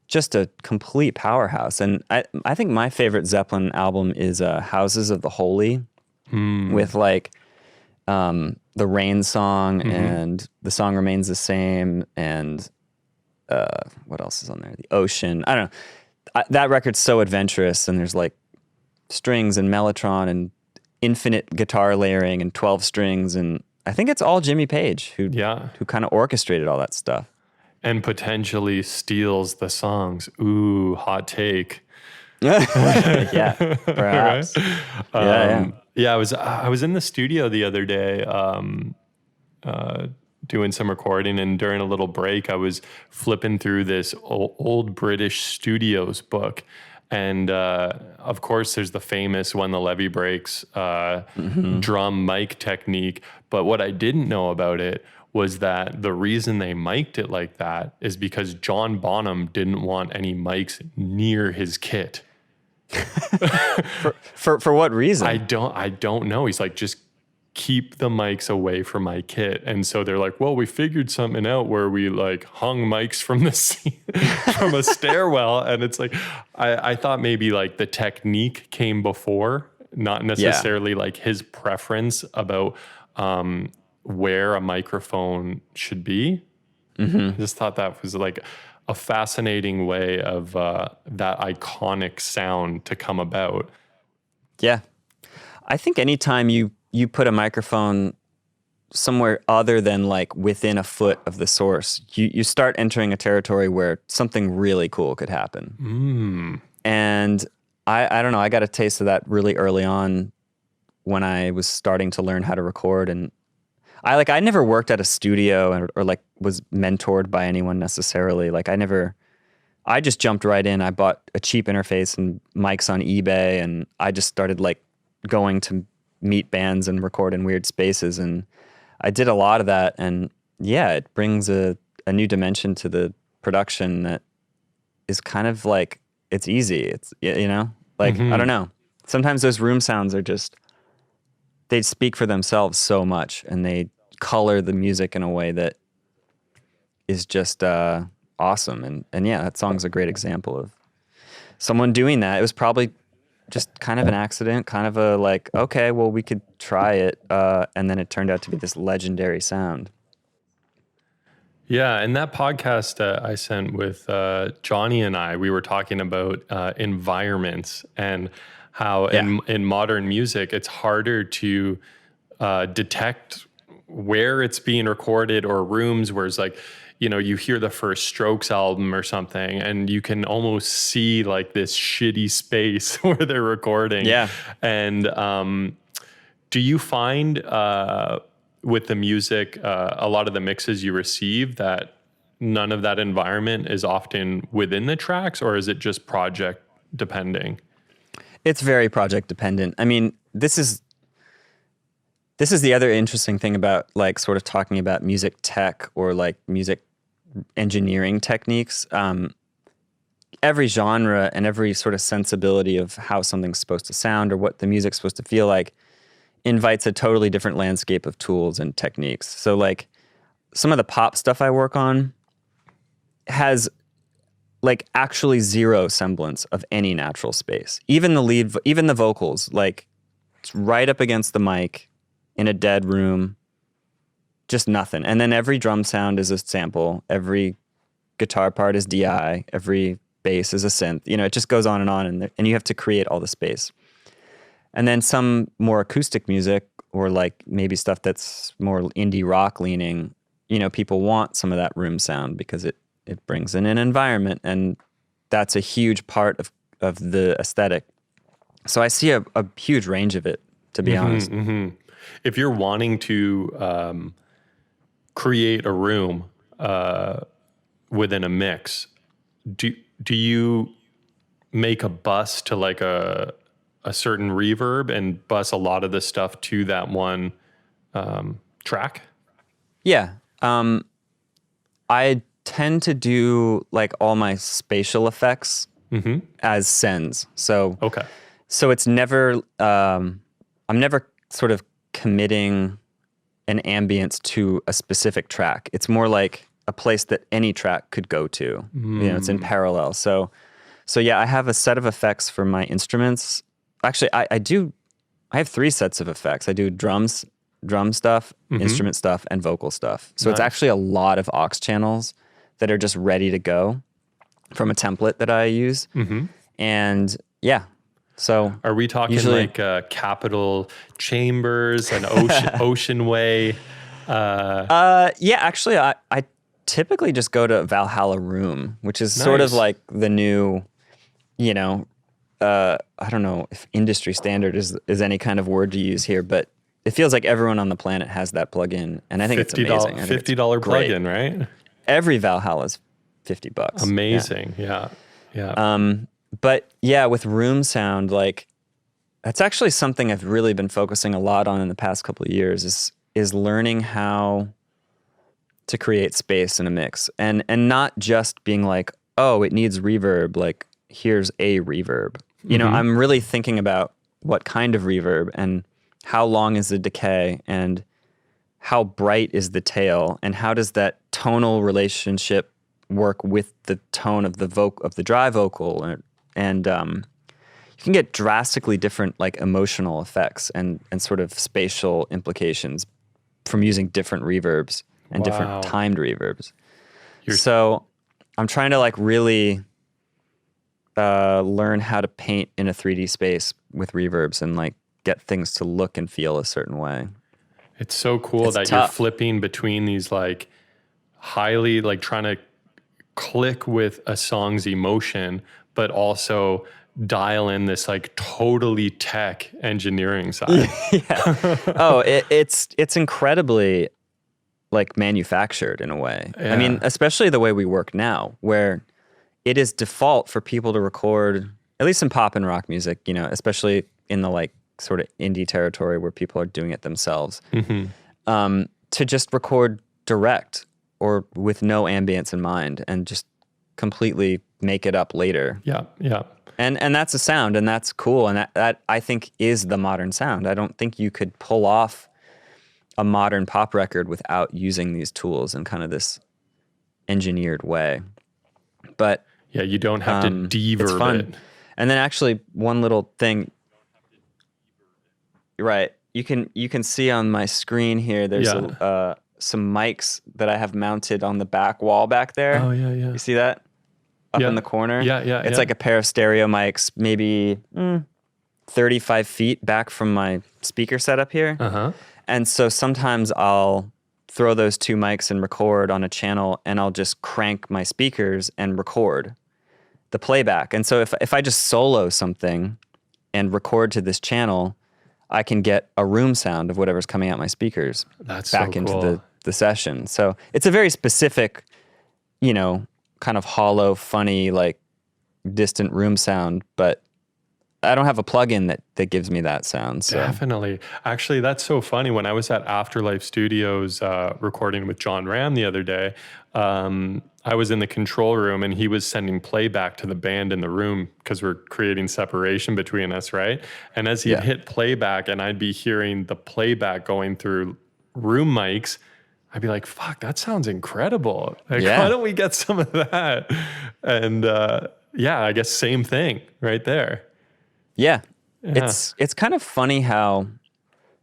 just a complete powerhouse. And I think my favorite Zeppelin album is Houses of the Holy with like the Rain song and The Song Remains the Same and what else is on there? The Ocean. I don't know. That record's so adventurous, and there's like strings and mellotron and infinite guitar layering and 12 strings, and I think it's all Jimmy Page who kind of orchestrated all that stuff. And potentially steals the songs. Ooh, hot take. Yeah, perhaps. Right? Yeah, I was in the studio the other day doing some recording, and during a little break, I was flipping through this old British studios book. And of course, there's the famous When the Levee Breaks drum mic technique. But what I didn't know about it was that the reason they mic'd it like that is because John Bonham didn't want any mics near his kit. For what reason? I don't know. He's like, just keep the mics away from my kit. And so they're like, well, we figured something out where we like hung mics from the from a stairwell. And it's like, I thought maybe like the technique came before, not necessarily like his preference about where a microphone should be. I just thought that was like a fascinating way of that iconic sound to come about. Yeah. I think anytime you put a microphone somewhere other than like within a foot of the source, you start entering a territory where something really cool could happen. And I don't know, I got a taste of that really early on when I was starting to learn how to record. And I never worked at a studio or like was mentored by anyone necessarily. Like I just jumped right in. I bought a cheap interface and mics on eBay, and I just started like going to meet bands and record in weird spaces. And I did a lot of that. And yeah, it brings a new dimension to the production that is kind of like, it's easy. It's, you know, like, I don't know. Sometimes those room sounds are just, they speak for themselves so much, and they color the music in a way that is just awesome. And yeah, that song's a great example of someone doing that. It was probably just kind of an accident, kind of a like, okay, well, we could try it. And then it turned out to be this legendary sound. Yeah, and that podcast I sent with Johnny and we were talking about environments and how in modern music, it's harder to detect where it's being recorded, or rooms where it's like, you know, you hear the first Strokes album or something and you can almost see like this shitty space where they're recording. Yeah. And do you find with the music, a lot of the mixes you receive, that none of that environment is often within the tracks, or is it just project depending? It's very project dependent. I mean, this is the other interesting thing about like sort of talking about music tech or like music engineering techniques. Every genre and every sort of sensibility of how something's supposed to sound or what the music's supposed to feel like invites a totally different landscape of tools and techniques. So like some of the pop stuff I work on has like actually zero semblance of any natural space. Even the vocals, like it's right up against the mic in a dead room, just nothing. And then every drum sound is a sample. Every guitar part is DI. Every bass is a synth. You know, it just goes on, and you have to create all the space. And then some more acoustic music, or like maybe stuff that's more indie rock leaning, you know, people want some of that room sound because it brings in an environment, and that's a huge part of the aesthetic. So I see a huge range of it, to be honest. Mm-hmm. If you're wanting to create a room within a mix, do you make a bus to like a certain reverb and bus a lot of the stuff to that one track? Yeah. I tend to do like all my spatial effects as sends. So it's never, I'm never sort of committing an ambience to a specific track. It's more like a place that any track could go to. You know, it's in parallel. So yeah, I have a set of effects for my instruments. Actually, I have 3 sets of effects. I do drum stuff, instrument stuff, and vocal stuff. So It's actually a lot of aux channels that are just ready to go from a template that I use. And yeah, so are we talking usually, like Capitol Chambers and Ocean Way? Yeah, actually, I typically just go to Valhalla Room, which is sort of like the new, you know, I don't know if industry standard is any kind of word to use here, but it feels like everyone on the planet has that plugin, and I think it's amazing. $50 plugin, right? Every Valhalla is $50. Amazing, yeah. But yeah, with room sound, like that's actually something I've really been focusing a lot on in the past couple of years is learning how to create space in a mix, and not just being like, oh, it needs reverb, like here's a reverb. You know, I'm really thinking about what kind of reverb, and how long is the decay, and how bright is the tail, and how does that tonal relationship work with the tone of the dry vocal, and you can get drastically different like emotional effects and sort of spatial implications from using different reverbs and different timed reverbs. So I'm trying to like really learn how to paint in a 3D space with reverbs and like get things to look and feel a certain way. It's so cool that you're flipping between these like highly like trying to click with a song's emotion, but also dial in this like totally tech engineering side. Yeah. Oh, it's incredibly like manufactured in a way. I mean, especially the way we work now, where it is default for people to record, at least in pop and rock music, you know, especially in the like sort of indie territory where people are doing it themselves, to just record direct or with no ambience in mind and just completely make it up later. Yeah, yeah. And that's a sound, and that's cool, and that I think is the modern sound. I don't think you could pull off a modern pop record without using these tools in kind of this engineered way. But yeah, you don't have to deverb it's fun. it. And then actually one little thing, right? You can see on my screen here. There's some mics that I have mounted on the back wall back there. Oh yeah, yeah. You see that up in the corner? Yeah, yeah. It's like a pair of stereo mics, maybe 35 feet back from my speaker setup here. And so sometimes I'll throw those two mics and record on a channel, and I'll just crank my speakers and record the playback. And so if I just solo something and record to this channel, I can get a room sound of whatever's coming out my speakers back into the session. So it's a very specific, you know, kind of hollow, funny, like distant room sound, but I don't have a plugin that gives me that sound. So. Definitely. Actually, that's so funny. When I was at Afterlife Studios recording with John Ram the other day, I was in the control room and he was sending playback to the band in the room because we're creating separation between us, right? And as he'd hit playback and I'd be hearing the playback going through room mics, I'd be like, fuck, that sounds incredible. Like, why don't we get some of that? And I guess same thing right there. Yeah. It's kind of funny how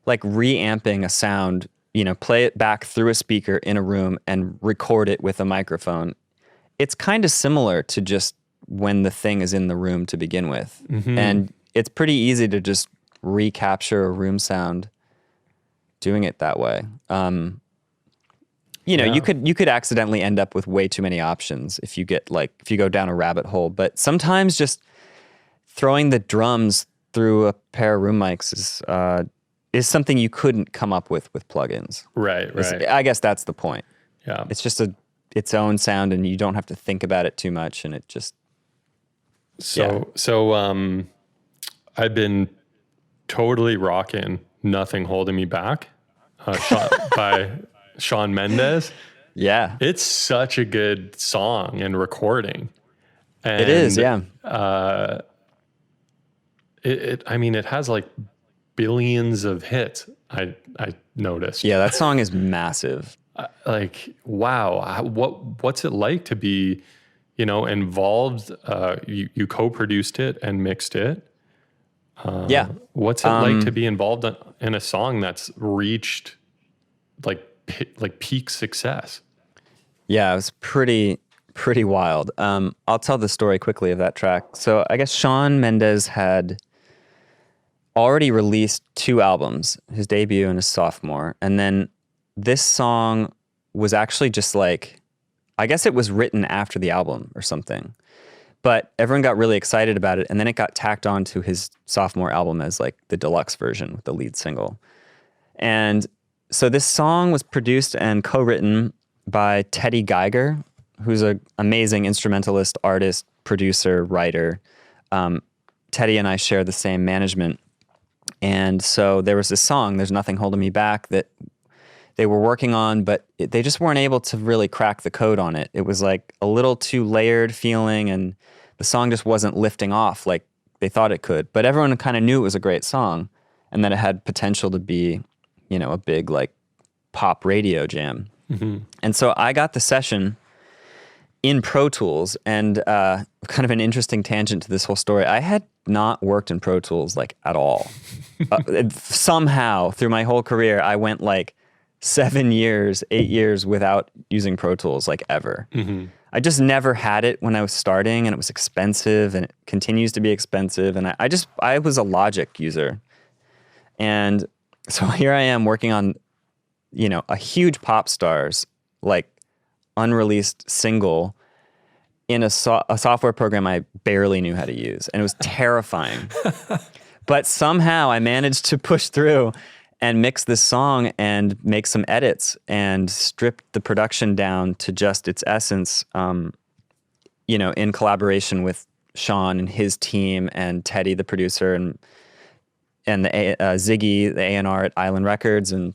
like reamping a sound, you know, play it back through a speaker in a room and record it with a microphone. It's kind of similar to just when the thing is in the room to begin with. And it's pretty easy to just recapture a room sound doing it that way. You know, you could accidentally end up with way too many options if you go down a rabbit hole, but sometimes just throwing the drums through a pair of room mics is something you couldn't come up with plugins. Right. I guess that's the point. Yeah. It's just its own sound and you don't have to think about it too much, and it just... So I've been totally rocking Nothing Holding Me Back by Shawn Mendes. Yeah. It's such a good song and recording. And, it is, yeah. It has like billions of hits. I noticed. Yeah, that song is massive. Like, wow, what's it like to be, you know, involved? You co-produced it and mixed it. What's it like to be involved in a song that's reached like peak success? Yeah, it was pretty wild. I'll tell the story quickly of that track. So I guess Shawn Mendes had already released 2 albums, his debut and his sophomore. And then this song was actually just like, I guess it was written after the album or something. But everyone got really excited about it. And then it got tacked on to his sophomore album as like the deluxe version with the lead single. And so this song was produced and co-written by Teddy Geiger, who's an amazing instrumentalist, artist, producer, writer. Teddy and I share the same management. And so there was this song, There's Nothing Holding Me Back, that they were working on, but they just weren't able to really crack the code on it. It was like a little too layered feeling, and the song just wasn't lifting off like they thought it could. But everyone kind of knew it was a great song and that it had potential to be, you know, a big like pop radio jam. And so I got the session in Pro Tools, and kind of an interesting tangent to this whole story. I had not worked in Pro Tools like at all. Somehow through my whole career, I went like 7 years, 8 years without using Pro Tools like ever. I just never had it when I was starting, and it was expensive, and it continues to be expensive. And I was a Logic user. And so here I am working on, you know, a huge pop star's like unreleased single in a software program I barely knew how to use, and it was terrifying. But somehow I managed to push through and mix this song and make some edits and strip the production down to just its essence, in collaboration with Shawn and his team and Teddy, the producer, and Ziggy, the A&R at Island Records. And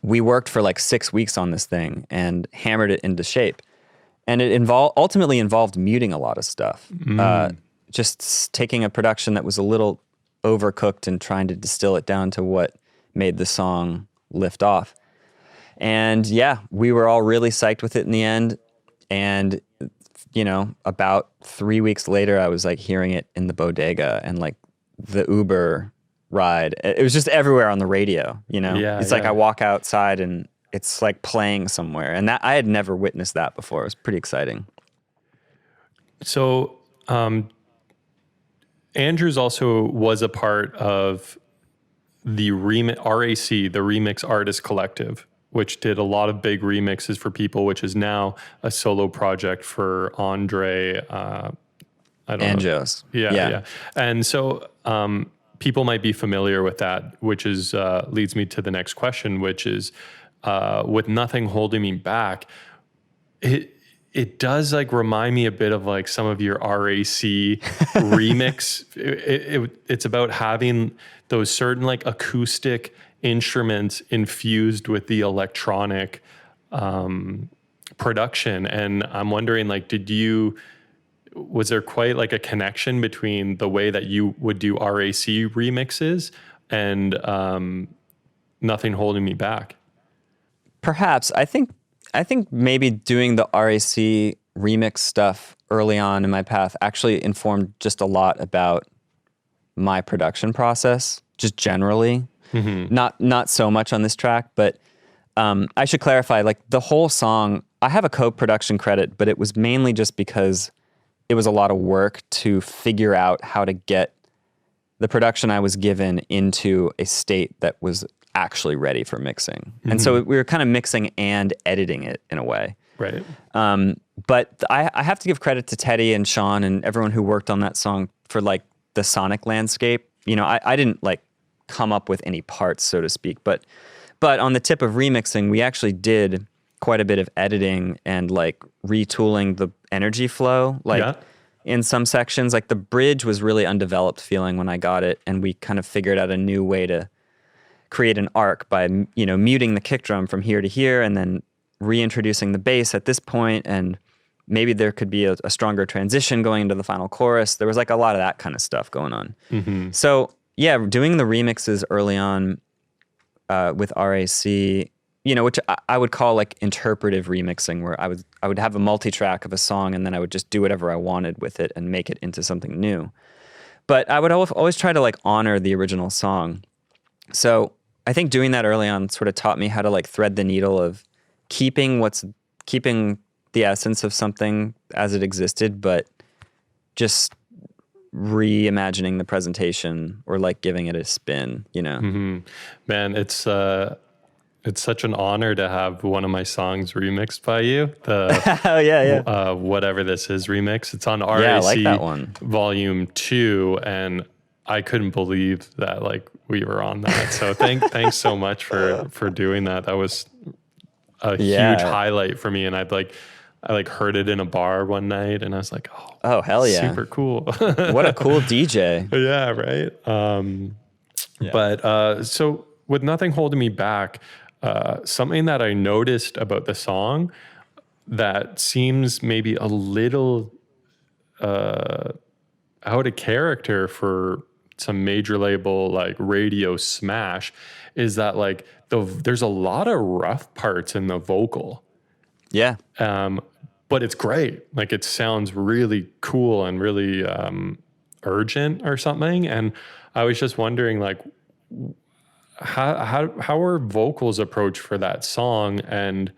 we worked for like 6 weeks on this thing and hammered it into shape. And it ultimately involved muting a lot of stuff. Just taking a production that was a little overcooked and trying to distill it down to what made the song lift off. And yeah, we were all really psyched with it in the end. And, about 3 weeks later, I was like hearing it in the bodega and like the Uber ride. It was just everywhere on the radio, Yeah, it's like I walk outside and it's like playing somewhere. And that I had never witnessed that before. It was pretty exciting. So, Andrews also was a part of the RAC, the Remix Artist Collective, which did a lot of big remixes for people, which is now a solo project for Andre. Anjos. Yeah. And so people might be familiar with that, which is leads me to the next question, which is with Nothing Holding Me Back, it does like remind me a bit of like some of your RAC remix. It's about having those certain like acoustic instruments infused with the electronic production. And I'm wondering, like, was there quite like a connection between the way that you would do RAC remixes and Nothing Holding Me Back? Perhaps. I think maybe doing the RAC remix stuff early on in my path actually informed just a lot about my production process, just generally. Mm-hmm. Not so much on this track, but I should clarify, like the whole song, I have a co-production credit, but it was mainly just because it was a lot of work to figure out how to get the production I was given into a state that was actually ready for mixing. Mm-hmm. And so we were kind of mixing and editing it in a way. Right. But I have to give credit to Teddy and Shawn and everyone who worked on that song for like the sonic landscape. I didn't like come up with any parts, so to speak, but on the tip of remixing, we actually did quite a bit of editing and like retooling the energy flow. Like in some sections, like the bridge was really undeveloped feeling when I got it, and we kind of figured out a new way to create an arc by muting the kick drum from here to here and then reintroducing the bass at this point, and maybe there could be a stronger transition going into the final chorus. There was like a lot of that kind of stuff going on. Mm-hmm. So yeah, doing the remixes early on with RAC, which I would call like interpretive remixing, where I would have a multi-track of a song and then I would just do whatever I wanted with it and make it into something new. But I would always try to like honor the original song. So I think doing that early on sort of taught me how to like thread the needle of keeping the essence of something as it existed, but just reimagining the presentation or like giving it a spin, Mm-hmm. Man, it's such an honor to have one of my songs remixed by you. The Whatever This Is remix. It's on RAC I like that one. Volume 2, and I couldn't believe that like we were on that. So thanks so much for doing that. That was a huge highlight for me, and I heard it in a bar one night, and I was like, oh hell yeah, super cool. What a cool DJ. Yeah, right. But so with Nothing Holding Me Back, something that I noticed about the song that seems maybe a little out of character for some major label like radio smash is that like there's a lot of rough parts in the vocal. Yeah. But it's great. Like it sounds really cool and really urgent or something. And I was just wondering, like, how were vocals approached for that song? And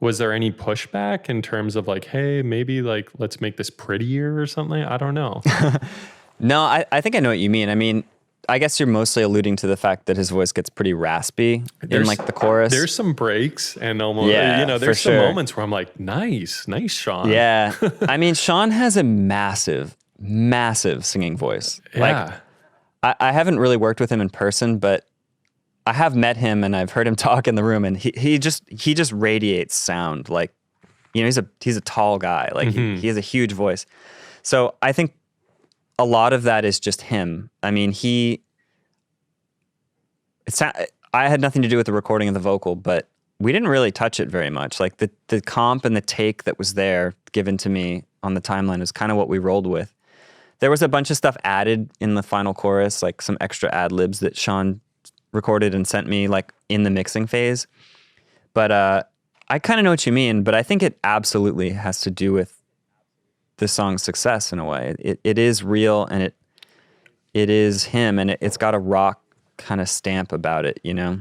was there any pushback in terms of like, hey, maybe like let's make this prettier or something? I don't know. No, I think I know what you mean. I mean, I guess you're mostly alluding to the fact that his voice gets pretty raspy in like the chorus. There's some breaks and almost, there's some moments where I'm like, nice, Shawn. Yeah. I mean, Shawn has a massive, massive singing voice. Yeah. Like, I haven't really worked with him in person, but I have met him and I've heard him talk in the room, and he just radiates sound. Like, he's a tall guy. Like he has a huge voice. So I think a lot of that is just him. I mean, I had nothing to do with the recording of the vocal, but we didn't really touch it very much. Like the comp and the take that was there given to me on the timeline is kind of what we rolled with. There was a bunch of stuff added in the final chorus, like some extra ad libs that Shawn recorded and sent me like in the mixing phase. But I kind of know what you mean, but I think it absolutely has to do with the song's success in a way. It is real, and it is him, and it's got a rock kind of stamp about it, Yeah,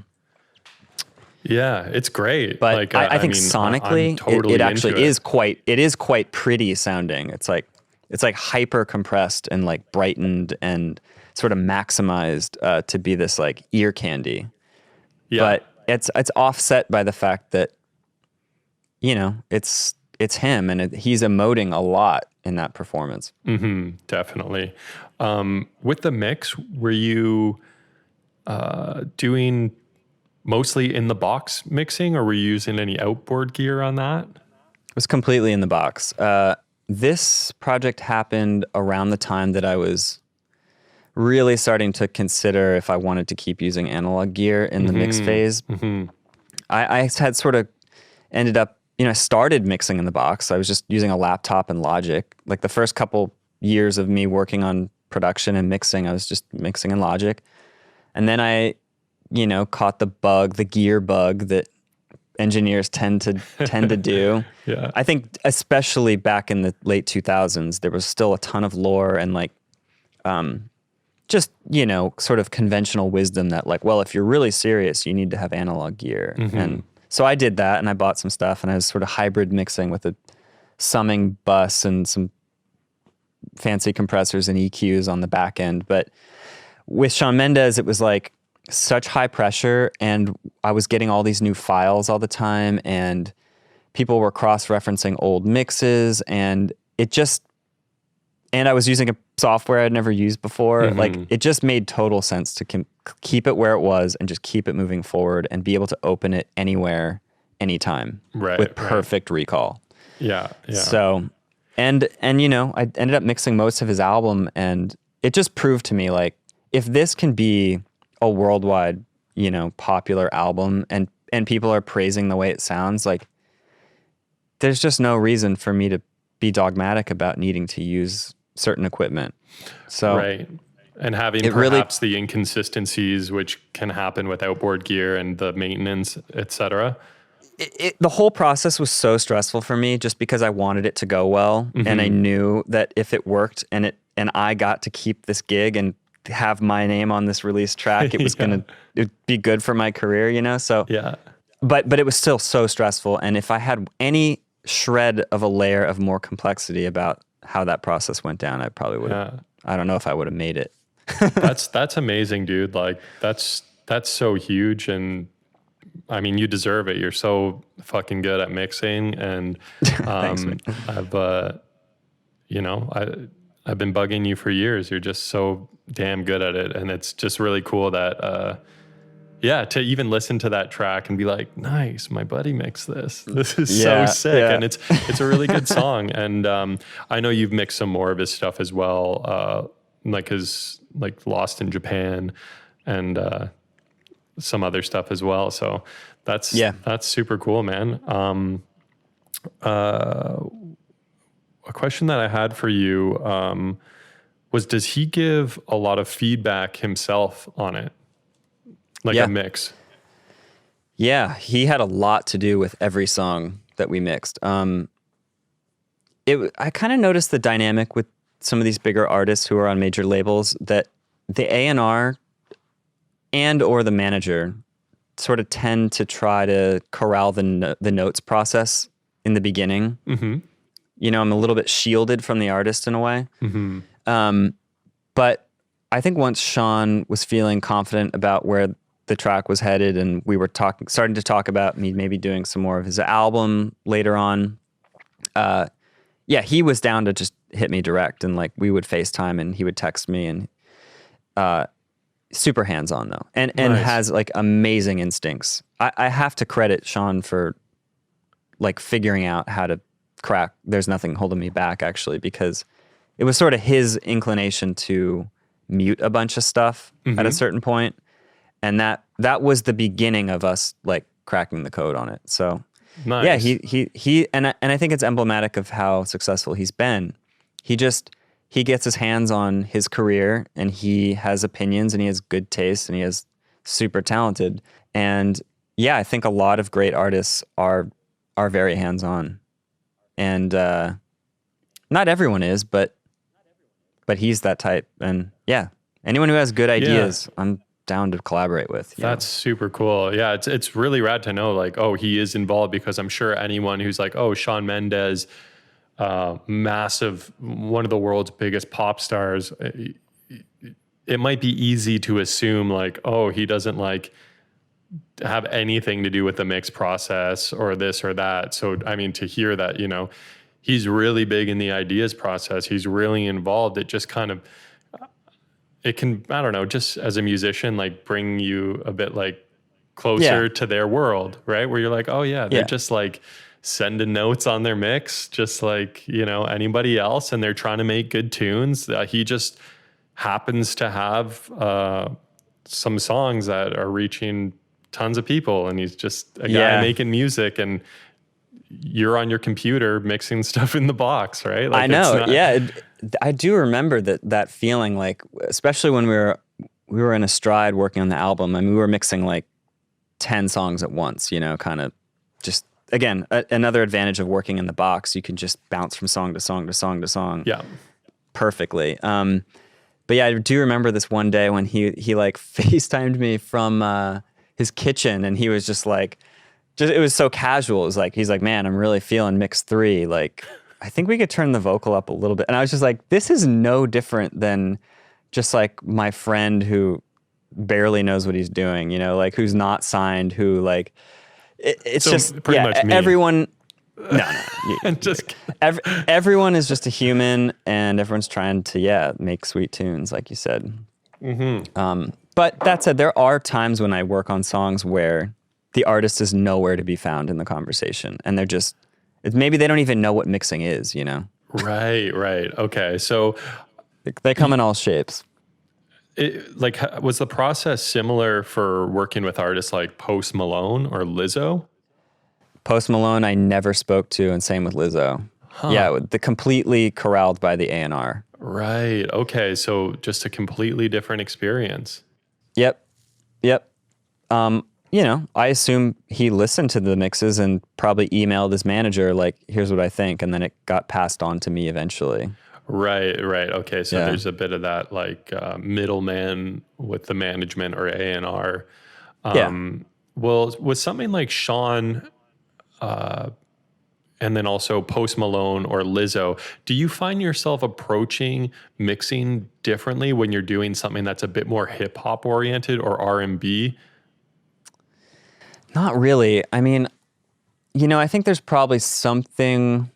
it's great. But like, I think sonically, totally it actually is quite pretty sounding. It's like hyper compressed and like brightened and sort of maximized to be this like ear candy. Yeah. But it's offset by the fact that it's him, and he's emoting a lot in that performance. Definitely. With the mix, were you doing mostly in the box mixing, or were you using any outboard gear on that? It was completely in the box. This project happened around the time that I was really starting to consider if I wanted to keep using analog gear in the mix phase. I had sort of ended up, I started mixing in the box. I was just using a laptop and Logic. Like the first couple years of me working on production and mixing, I was just mixing in Logic. And then I, caught the gear bug that engineers tend to do. Yeah. I think especially back in the late 2000s, there was still a ton of lore and like, just, sort of conventional wisdom that like, well, if you're really serious, you need to have analog gear. And so I did that, and I bought some stuff, and I was sort of hybrid mixing with a summing bus and some fancy compressors and EQs on the back end. But with Shawn Mendes, it was like such high pressure, and I was getting all these new files all the time, and people were cross-referencing old mixes, and I was using a software I'd never used before. Like, it just made total sense to keep it where it was and just keep it moving forward and be able to open it anywhere, anytime, with perfect recall. Yeah. So, and I ended up mixing most of his album, and it just proved to me, like, if this can be a worldwide, popular album and people are praising the way it sounds, like, there's just no reason for me to be dogmatic about needing to use certain equipment. So right. And having perhaps the inconsistencies which can happen with outboard gear and the maintenance, etc. The whole process was so stressful for me just because I wanted it to go well. And I knew that if it worked and I got to keep this gig and have my name on this release track, it was it'd be good for my career, So yeah. But it was still so stressful. And if I had any shred of a layer of more complexity about how that process went down, I probably would have, I don't know if I would have made it. That's amazing, dude. Like that's so huge. And I mean, you deserve it. You're so fucking good at mixing. And Thanks, man. I've been bugging you for years. You're just so damn good at it. And it's just really cool that, to even listen to that track and be like, nice, my buddy mixed this. This is so sick. Yeah. And it's a really good song. And I know you've mixed some more of his stuff as well, like his Lost in Japan and some other stuff as well. So that's super cool, man. A question that I had for you was, does he give a lot of feedback himself on it? A mix. Yeah, he had a lot to do with every song that we mixed. I kind of noticed the dynamic with some of these bigger artists who are on major labels that the A&R and or the manager sort of tend to try to corral the notes process in the beginning. I'm a little bit shielded from the artist in a way. But I think once Shawn was feeling confident about where the track was headed, and we were starting to talk about me maybe doing some more of his album later on. Yeah, he was down to just hit me direct, and like we would FaceTime and he would text me, and super hands-on though, and Nice. has like amazing instincts. I have to credit Shawn for like figuring out how to crack There's Nothing Holding Me Back, actually, because it was sort of his inclination to mute a bunch of stuff at a certain point, and that was the beginning of us like cracking the code on it. So Nice. yeah, he and I think it's emblematic of how successful he's been. He gets his hands on his career, and he has opinions, and he has good taste, and he is super talented. And yeah, I think a lot of great artists are very hands-on, and not everyone is, but he's that type. And yeah, anyone who has good ideas, I'm down to collaborate with. That's super cool. Yeah, it's really rad to know like, oh, he is involved, because I'm sure anyone who's like, oh, Shawn Mendes, massive, one of the world's biggest pop stars, it might be easy to assume like, oh, he doesn't like have anything to do with the mix process or this or that. So I mean, to hear that, you know, he's really big in the ideas process, he's really involved, it just kind of, it can, I don't know, just as a musician, like bring you a bit like closer to their world, right? Where you're like, oh yeah, they're just like sending notes on their mix, just like, you know, anybody else, and they're trying to make good tunes. He just happens to have some songs that are reaching tons of people, and he's just a guy making music, and you're on your computer mixing stuff in the box, right? Like, I know. I do remember that feeling, like, especially when we were in a stride working on the album. I mean, we were mixing like 10 songs at once, you know, kind of just, again, another advantage of working in the box. You can just bounce from song to song to song to song. Yeah. Perfectly. But yeah, I do remember this one day when he like FaceTimed me from his kitchen, and he was just like, it was so casual. It was like, he's like, man, I'm really feeling mix 3. Like, I think we could turn the vocal up a little bit. And I was just like, this is no different than just like my friend who barely knows what he's doing, you know, like who's not signed, who like, it's so just, pretty much me. Everyone, no. Everyone is just a human, and everyone's trying to, make sweet tunes, like you said. Mm-hmm. But that said, there are times when I work on songs where the artist is nowhere to be found in the conversation, and they're just, maybe they don't even know what mixing is, you know? Right. Okay. So they come in all shapes. Was the process similar for working with artists like Post Malone or Lizzo? Post Malone, I never spoke to, and same with Lizzo. Huh. Yeah, the completely corralled by the A&R. Right. Okay. So just a completely different experience. Yep. You know, I assume he listened to the mixes and probably emailed his manager, like, here's what I think. And then it got passed on to me eventually. Right. Okay. So there's a bit of that, like, middleman with the management or A&R. Well, with something like Shawn, and then also Post Malone or Lizzo, do you find yourself approaching mixing differently when you're doing something that's a bit more hip hop oriented or R&B? Not really. I mean, you know, I think there's probably something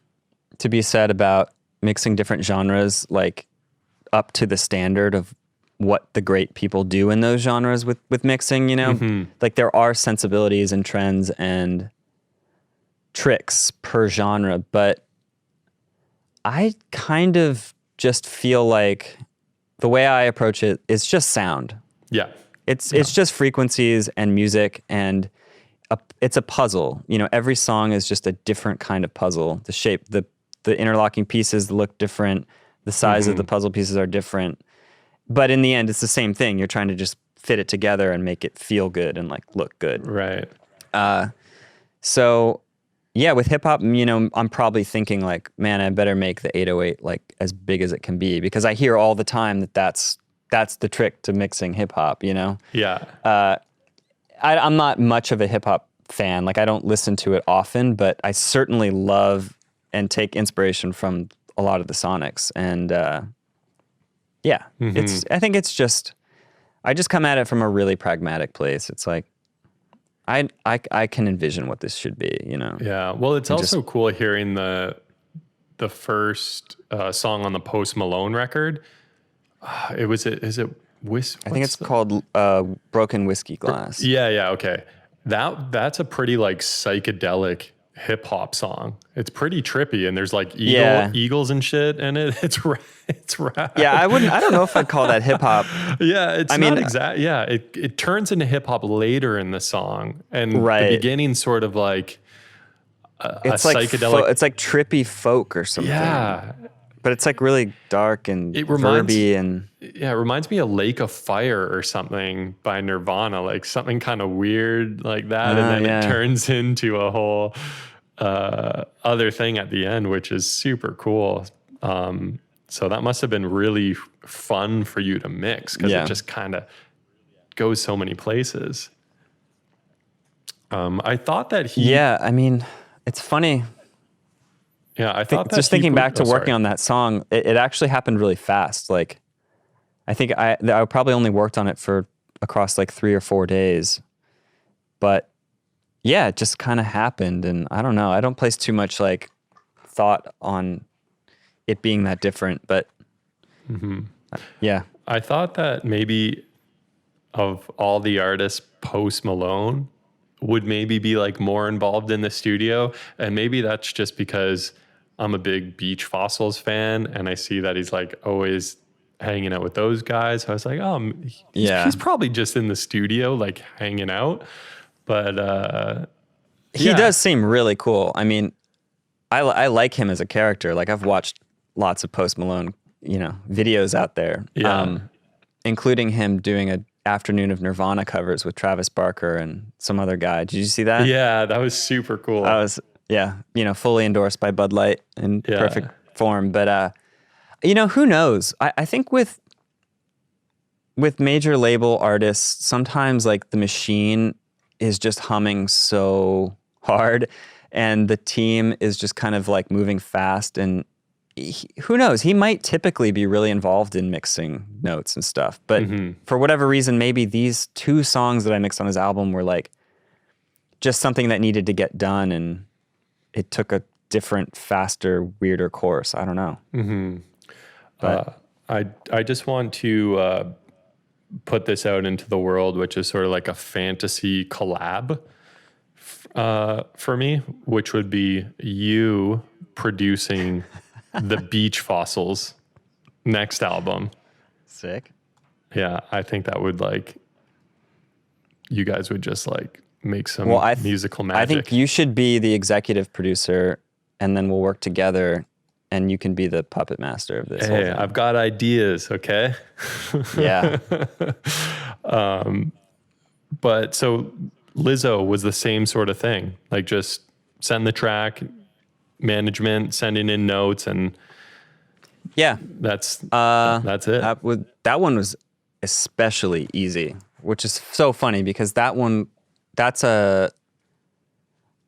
to be said about mixing different genres, like up to the standard of what the great people do in those genres with mixing, you know? Mm-hmm. Like there are sensibilities and trends and tricks per genre, but I kind of just feel like the way I approach it is just sound. Yeah. It's just frequencies and music, and it's a puzzle. You know, every song is just a different kind of puzzle. The shape, the interlocking pieces look different. The size of the puzzle pieces are different. But in the end, it's the same thing. You're trying to just fit it together and make it feel good and like look good. Right. So yeah, with hip hop, you know, I'm probably thinking like, man, I better make the 808 like as big as it can be, because I hear all the time that's the trick to mixing hip hop, you know? Yeah. I'm not much of a hip hop fan. Like I don't listen to it often, but I certainly love and take inspiration from a lot of the sonics. And Yeah. I think it's just, I just come at it from a really pragmatic place. It's like, I can envision what this should be, you know? Yeah. Well, it's also cool hearing the first song on the Post Malone record. Is it I think it's called Broken Whiskey Glass. Yeah. Okay. That's a pretty like psychedelic hip hop song. It's pretty trippy, and there's like eagles and shit in it. It's rad. Yeah, I don't know if I'd call that hip hop. Yeah, it's not exact. Yeah, it turns into hip hop later in the song, and the beginning sort of like it's a like psychedelic. It's like trippy folk or something. Yeah. But it's like really dark and verby and... Yeah, it reminds me of Lake of Fire or something by Nirvana, like something kind of weird like that. And then it turns into a whole other thing at the end, which is super cool. So that must have been really fun for you to mix because it just kind of goes so many places. I thought that he... Yeah, I mean, it's funny... Yeah, I thought just thinking back to working on that song, it actually happened really fast. Like, I think I probably only worked on it for across like 3 or 4 days, but yeah, it just kind of happened. And I don't know, I don't place too much like thought on it being that different, but yeah. I thought that maybe of all the artists post Malone would maybe be like more involved in the studio. And maybe that's just because I'm a big Beach Fossils fan and I see that he's like always hanging out with those guys. So I was like, oh, he's probably just in the studio, like hanging out. But he does seem really cool. I mean, I like him as a character. Like I've watched lots of Post Malone, videos out there, including him doing a Afternoon of Nirvana covers with Travis Barker and some other guy. Did you see that? Yeah, that was super cool. That was, fully endorsed by Bud Light in perfect form. But, who knows? I think with major label artists, sometimes like the machine is just humming so hard and the team is just kind of like moving fast, and who knows? He might typically be really involved in mixing notes and stuff, but for whatever reason, maybe these 2 songs that I mixed on his album were like just something that needed to get done, and it took a different, faster, weirder course. I don't know. But I just want to put this out into the world, which is sort of like a fantasy collab for me, which would be you producing the Beach Fossils next album. Sick. Yeah, I think that would like, you guys would just like make some musical magic. I think you should be the executive producer and then we'll work together and you can be the puppet master of this. Hey, I've got ideas, okay? Yeah. But so Lizzo was the same sort of thing, like just send the track, management sending in notes, and that's it. That one was especially easy, which is so funny because that's I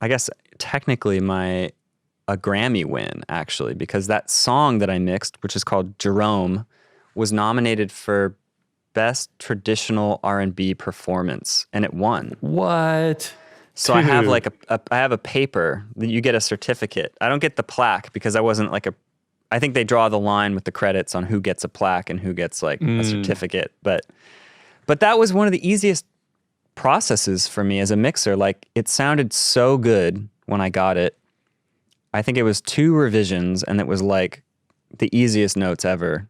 guess technically a Grammy win actually, because that song that I mixed, which is called Jerome, was nominated for Best Traditional R&B Performance, and it won. What? So I have like I have a paper that you get a certificate. I don't get the plaque because I wasn't like I think they draw the line with the credits on who gets a plaque and who gets like a certificate. But that was one of the easiest processes for me as a mixer. Like it sounded so good when I got it. I think it was 2 revisions and it was like the easiest notes ever.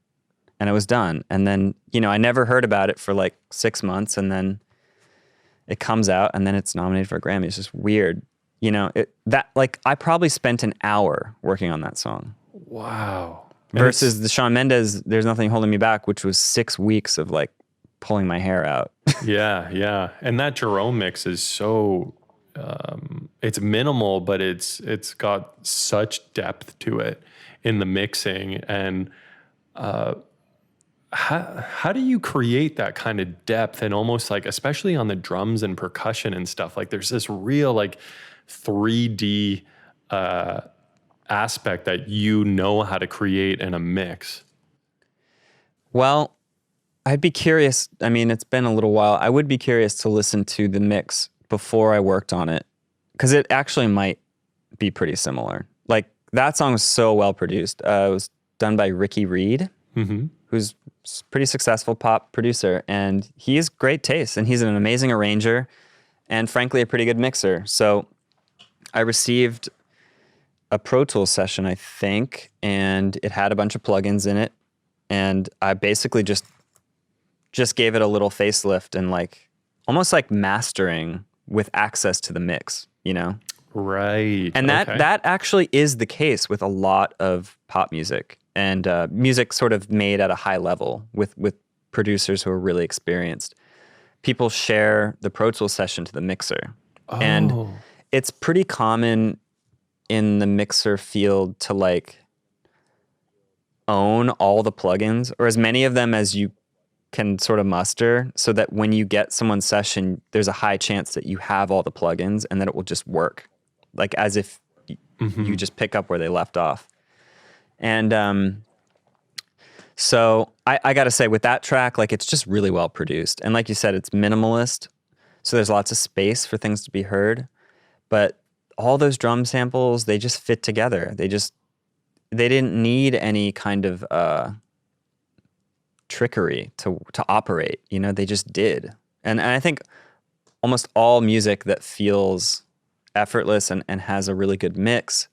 And it was done. And then, I never heard about it for like 6 months, and then it comes out and then it's nominated for a Grammy. It's just weird. I probably spent an hour working on that song. Wow. Versus the Shawn Mendes, There's Nothing Holding Me Back, which was 6 weeks of like pulling my hair out. Yeah. And that Jerome mix is so, it's minimal, but it's got such depth to it in the mixing. And, how do you create that kind of depth and almost like, especially on the drums and percussion and stuff, like there's this real like 3D aspect that how to create in a mix? Well, I'd be curious. I mean, it's been a little while. I would be curious to listen to the mix before I worked on it, because it actually might be pretty similar. Like, that song was so well produced. It was done by Ricky Reed, who's a pretty successful pop producer, and he has great taste, and he's an amazing arranger, and frankly, a pretty good mixer. So I received a Pro Tools session, I think, and it had a bunch of plugins in it, and I basically just gave it a little facelift and like almost like mastering with access to the mix, you know? Right. And that actually is the case with a lot of pop music and music sort of made at a high level with producers who are really experienced. People share the Pro Tools session to the mixer. Oh. And it's pretty common in the mixer field to like own all the plugins, or as many of them as you can sort of muster, so that when you get someone's session, there's a high chance that you have all the plugins and that it will just work, like as if you just pick up where they left off. And so I got to say, with that track, like, it's just really well produced. And like you said, it's minimalist, so there's lots of space for things to be heard. But all those drum samples, they just fit together. They didn't need any kind of trickery to operate, you know, they just did. And I think almost all music that feels effortless and has a really good mix,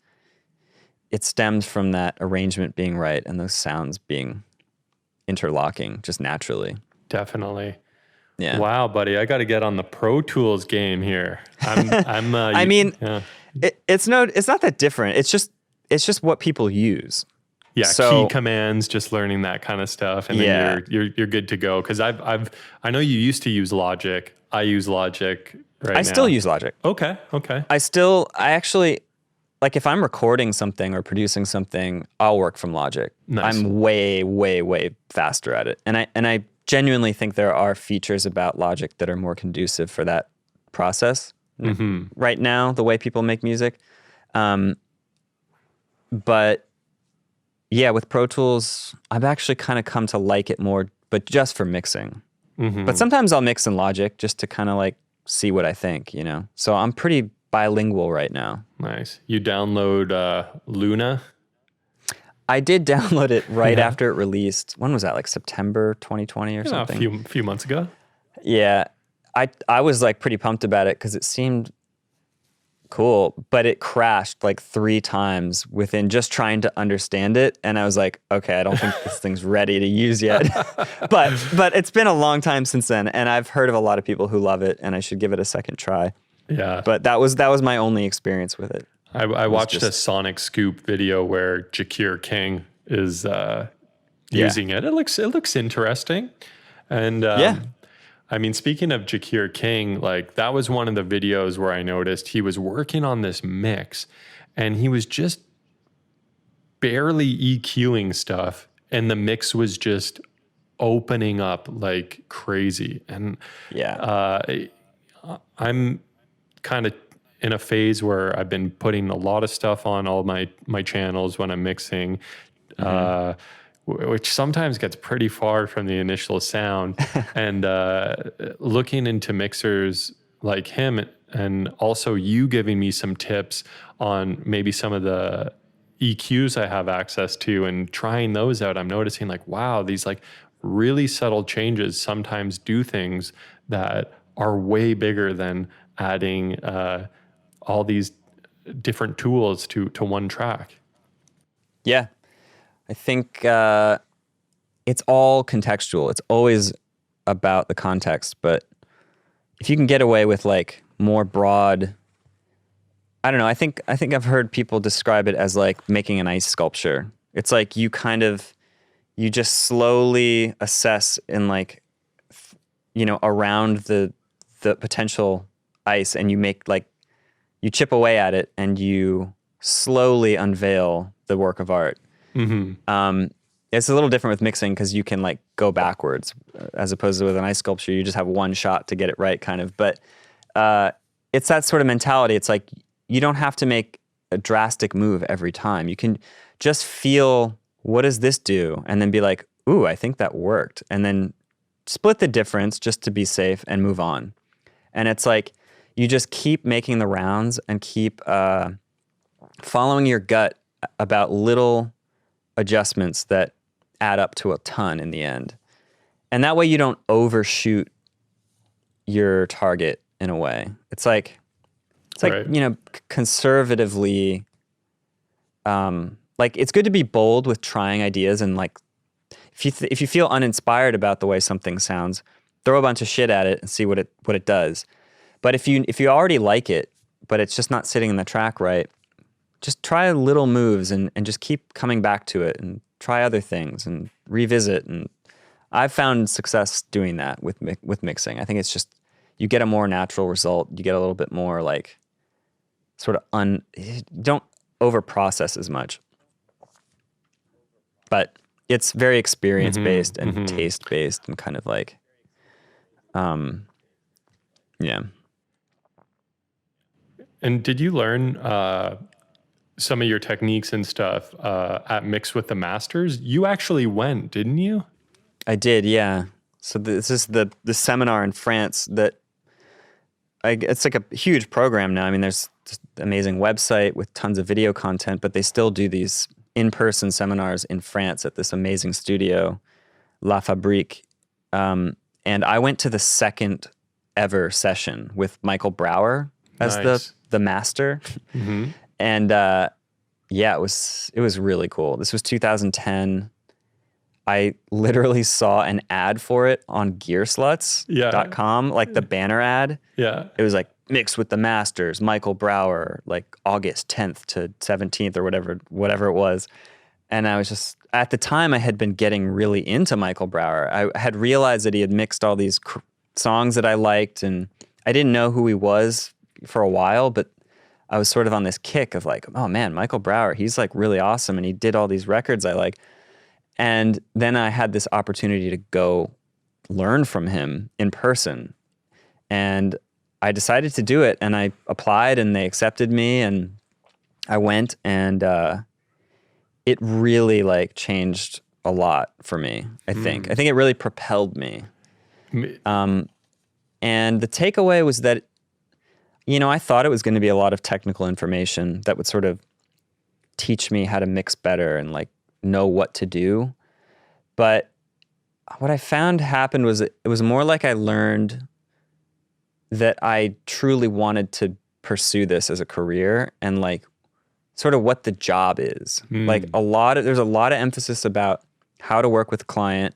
it stems from that arrangement being right and those sounds being interlocking just naturally. Definitely. Yeah. Wow, buddy, I got to get on the Pro Tools game here. I mean, it's not that different. It's just what people use. Yeah, so, key commands, just learning that kind of stuff, and then you're good to go. Because I know you used to use Logic. I use Logic right now. I still use Logic. Okay. I actually, like, if I'm recording something or producing something, I'll work from Logic. Nice. I'm way, way, way faster at it, and I genuinely think there are features about Logic that are more conducive for that process right now, the way people make music. But yeah, with Pro Tools, I've actually kind of come to like it more, but just for mixing. But sometimes I'll mix in Logic just to kind of like see what I think, you know? So I'm pretty bilingual right now. Nice. You download Luna? I did download it right after it released. When was that? Like September 2020 or something? A few months ago. Yeah. I was like pretty pumped about it because it seemed cool, but it crashed like 3 times within just trying to understand it. And I was like, okay, I don't think this thing's ready to use yet. but it's been a long time since then, and I've heard of a lot of people who love it, and I should give it a second try. Yeah. But that was my only experience with it. I watched a Sonic Scoop video where Jakir King is using it. It looks interesting. And I mean, speaking of Jakir King, like, that was one of the videos where I noticed he was working on this mix and he was just barely EQing stuff, and the mix was just opening up like crazy. And I'm kind of in a phase where I've been putting a lot of stuff on all my channels when I'm mixing, which sometimes gets pretty far from the initial sound. And looking into mixers like him, and also you giving me some tips on maybe some of the EQs I have access to and trying those out, I'm noticing like, wow, these like really subtle changes sometimes do things that are way bigger than adding all these different tools to one track. Yeah. I think it's all contextual. It's always about the context. But if you can get away with like more broad, I don't know. I think I've heard people describe it as like making an ice sculpture. It's like you just slowly assess in like, you know, around the potential ice, and you chip away at it and you slowly unveil the work of art. It's a little different with mixing because you can like go backwards, as opposed to with an ice sculpture, you just have one shot to get it right, kind of. But it's that sort of mentality. It's like you don't have to make a drastic move every time. You can just feel, what does this do? And then be like, ooh, I think that worked. And then split the difference just to be safe and move on. And it's like, you just keep making the rounds and keep following your gut about little adjustments that add up to a ton in the end. And that way you don't overshoot your target in a way. It's like, Right. you know, conservatively, like it's good to be bold with trying ideas, and like if you feel uninspired about the way something sounds, throw a bunch of shit at it and see what it does. But if you already like it, but it's just not sitting in the track right, just try little moves and just keep coming back to it and try other things and revisit. And I've found success doing that with mixing. I think it's just, you get a more natural result. You get a little bit more like sort of don't over process as much. But it's very experience based and taste based and kind of like, yeah. And did you learn some of your techniques and stuff at Mix with the Masters? You actually went, didn't you? I did, yeah. So this is the seminar in France that it's like a huge program now. I mean, there's this amazing website with tons of video content, but they still do these in-person seminars in France at this amazing studio, La Fabrique. And I went to the second ever session with Michael Brower as the master. And yeah, it was really cool. This was 2010. I literally saw an ad for it on gearsluts.com, like the banner ad. Yeah. It was like Mix with the Masters, Michael Brower, like August 10th to 17th or whatever it was. And I was just, at the time I had been getting really into Michael Brower. I had realized that he had mixed all these songs that I liked, and I didn't know who he was for a while, but I was sort of on this kick of like, oh man, Michael Brower, he's like really awesome. And he did all these records I like. And then I had this opportunity to go learn from him in person. And I decided to do it, and I applied and they accepted me, and I went, and it really like changed a lot for me, I think. I think it really propelled me. And the takeaway was that, you know, I thought it was going to be a lot of technical information that would sort of teach me how to mix better and like know what to do. But what I found happened was it was more like I learned that I truly wanted to pursue this as a career, and like sort of what the job is. Like there's a lot of emphasis about how to work with client,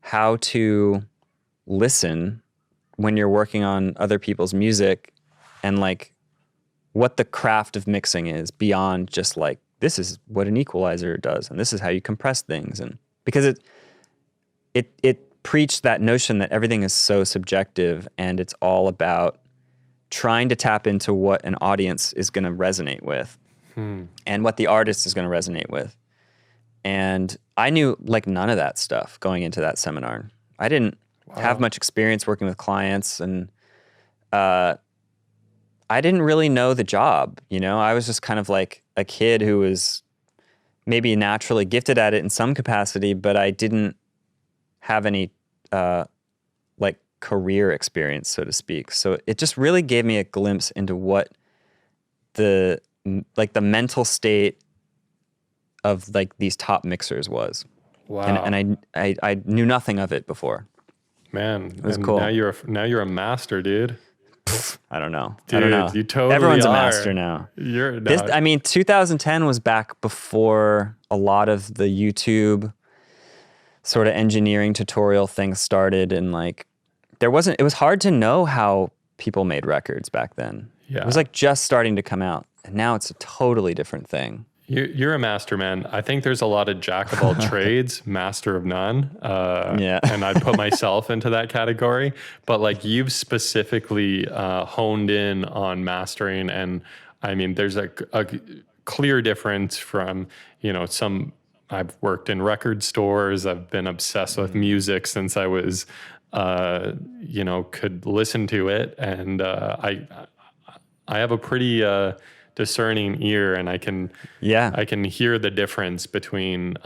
how to listen when you're working on other people's music, and like what the craft of mixing is beyond just like, this is what an equalizer does, and this is how you compress things. And because it preached that notion that everything is so subjective, and it's all about trying to tap into what an audience is going to resonate with and what the artist is going to resonate with. And I knew like none of that stuff going into that seminar. I didn't have much experience working with clients, and I didn't really know the job. You know, I was just kind of like a kid who was maybe naturally gifted at it in some capacity, but I didn't have any like career experience, so to speak. So it just really gave me a glimpse into what the mental state of like these top mixers was. Wow. And I knew nothing of it before. Man, it was cool. Now you're a master, dude. I don't know. Dude, I don't know. You totally Everyone's are. a master now. You're not. I mean, 2010 was back before a lot of the YouTube sort of engineering tutorial things started, and like it was hard to know how people made records back then. Yeah. It was like just starting to come out, and now it's a totally different thing. You're a master, man. I think there's a lot of jack of all trades, master of none. Yeah. And I'd put myself into that category. But like you've specifically honed in on mastering. And I mean, there's a clear difference from, you know, I've worked in record stores. I've been obsessed with music since I was, you know, could listen to it. And I have a pretty discerning ear, and I can hear the difference between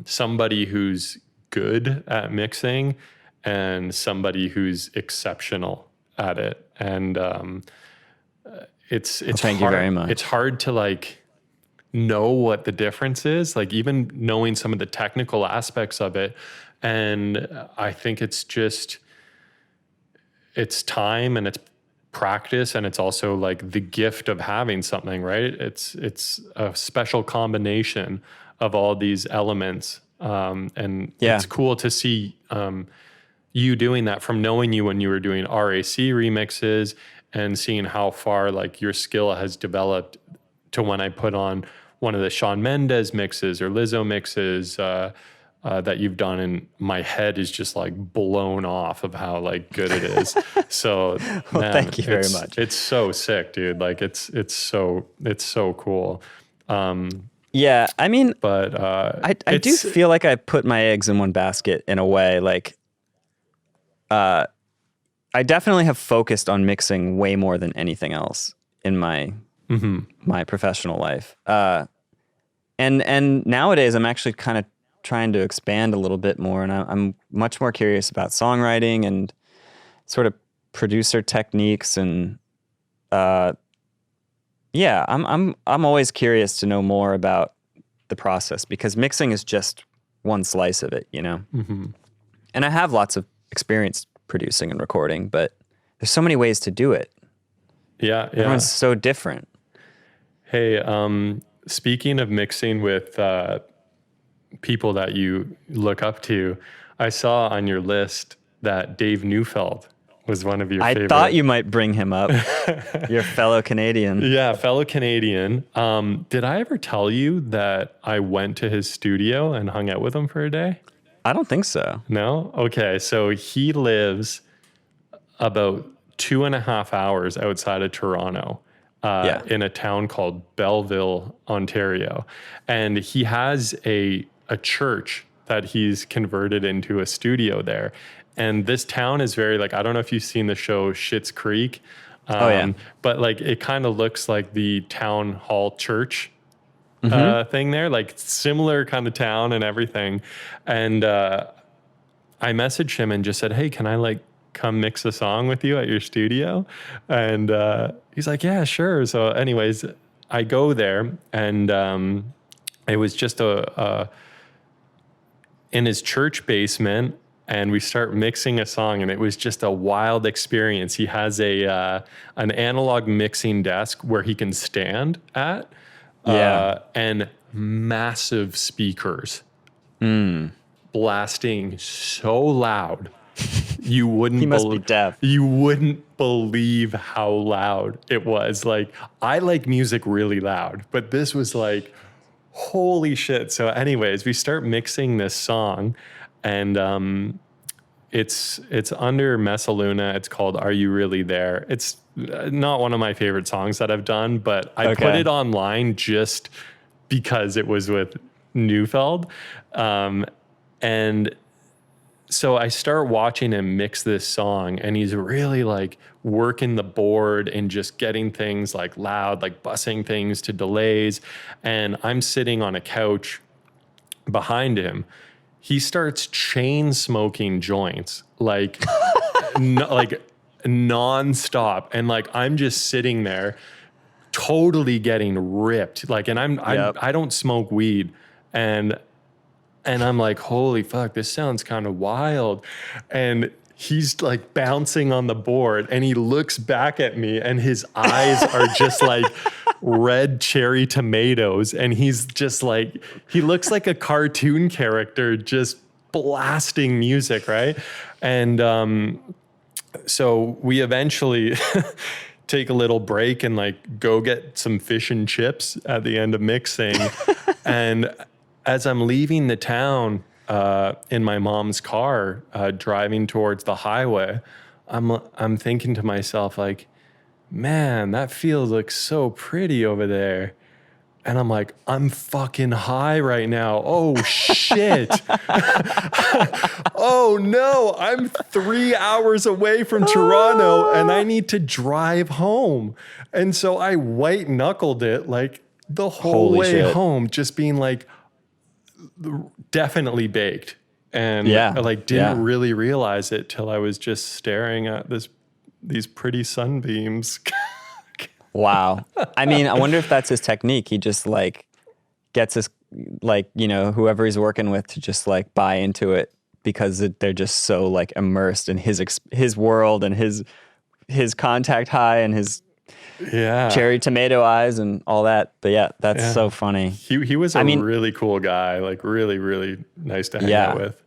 somebody who's good at mixing and somebody who's exceptional at it. And it's thank hard. you very much. It's hard to like know what the difference is, like even knowing some of the technical aspects of it. And I think it's time and it's practice, and it's also like the gift of having something, right? It's a special combination of all these elements. And it's cool to see you doing that, from knowing you when you were doing RAC remixes and seeing how far like your skill has developed to when I put on one of the Shawn Mendes mixes or Lizzo mixes that you've done, and my head is just like blown off of how like good it is. So well, man, thank you very much. It's so sick, dude. Like it's so cool. Yeah, I mean, but I do feel like I put my eggs in one basket in a way. Like, I definitely have focused on mixing way more than anything else in my my professional life. And nowadays I'm actually kind of trying to expand a little bit more, and I'm much more curious about songwriting and sort of producer techniques, and yeah, I'm always curious to know more about the process, because mixing is just one slice of it, you know. And I have lots of experience producing and recording, but there's so many ways to do it. Yeah. Everyone's so different. Hey, speaking of mixing with people that you look up to, I saw on your list that Dave Neufeld was one of your favorite. I thought you might bring him up. Your fellow Canadian. Yeah, fellow Canadian. Did I ever tell you that I went to his studio and hung out with him for a day? I don't think so. No? Okay, so he lives about 2.5 hours outside of Toronto. In a town called Belleville, Ontario. And he has a church that he's converted into a studio there. And this town is very like, I don't know if you've seen the show Schitt's Creek. But like it kind of looks like the town hall church thing there, like similar kind of town and everything. And I messaged him and just said, hey, can I like come mix a song with you at your studio? And he's like, yeah, sure. So anyways, I go there, and it was just in his church basement, and we start mixing a song, and it was just a wild experience. He has an analog mixing desk where he can stand at, and massive speakers blasting so loud. You wouldn't. He must be deaf. You wouldn't believe how loud it was. Like, I like music really loud, but this was like, holy shit. So anyways, we start mixing this song, and it's under Messaluna. It's called Are You Really There? It's not one of my favorite songs that I've done, but I put it online just because it was with Neufeld. And so I start watching him mix this song, and he's really like working the board and just getting things like loud, like bussing things to delays. And I'm sitting on a couch behind him. He starts chain smoking joints, like, like nonstop. And like, I'm just sitting there totally getting ripped. Like, and I don't smoke weed. And I'm like, holy fuck, this sounds kind of wild. And he's like bouncing on the board, and he looks back at me, and his eyes are just like red cherry tomatoes. And he's just like, he looks like a cartoon character just blasting music, right? And so we eventually take a little break and like go get some fish and chips at the end of mixing. And as I'm leaving the town in my mom's car, driving towards the highway, I'm thinking to myself, like, man, that field looks so pretty over there. And I'm like, I'm fucking high right now. Oh, shit. Oh, no. I'm 3 hours away from Toronto, and I need to drive home. And so I white knuckled it like the whole way home, just being like, definitely baked. And I like didn't really realize it till I was just staring at these pretty sunbeams. Wow. I mean, I wonder if that's his technique. He just like gets his, like, you know, whoever he's working with to just like buy into it because they're just so like immersed in his world and his contact high and his cherry tomato eyes and all that. But yeah, that's so funny. He was a really cool guy, like really, really nice to hang out with.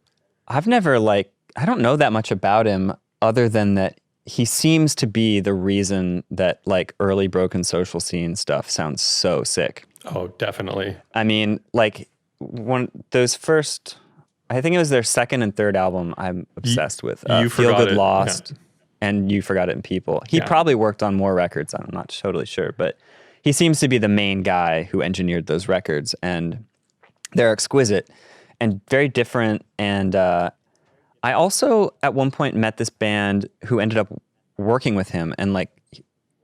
I've never I don't know that much about him other than that he seems to be the reason that like early Broken Social Scene stuff sounds so sick. Oh, definitely. I mean, like those first, I think it was their second and third album I'm obsessed with. You Feel Forgot Good It. Lost and You Forgot It in People. He probably worked on more records. I'm not totally sure, but he seems to be the main guy who engineered those records, and they're exquisite and very different. And I also at one point met this band who ended up working with him and like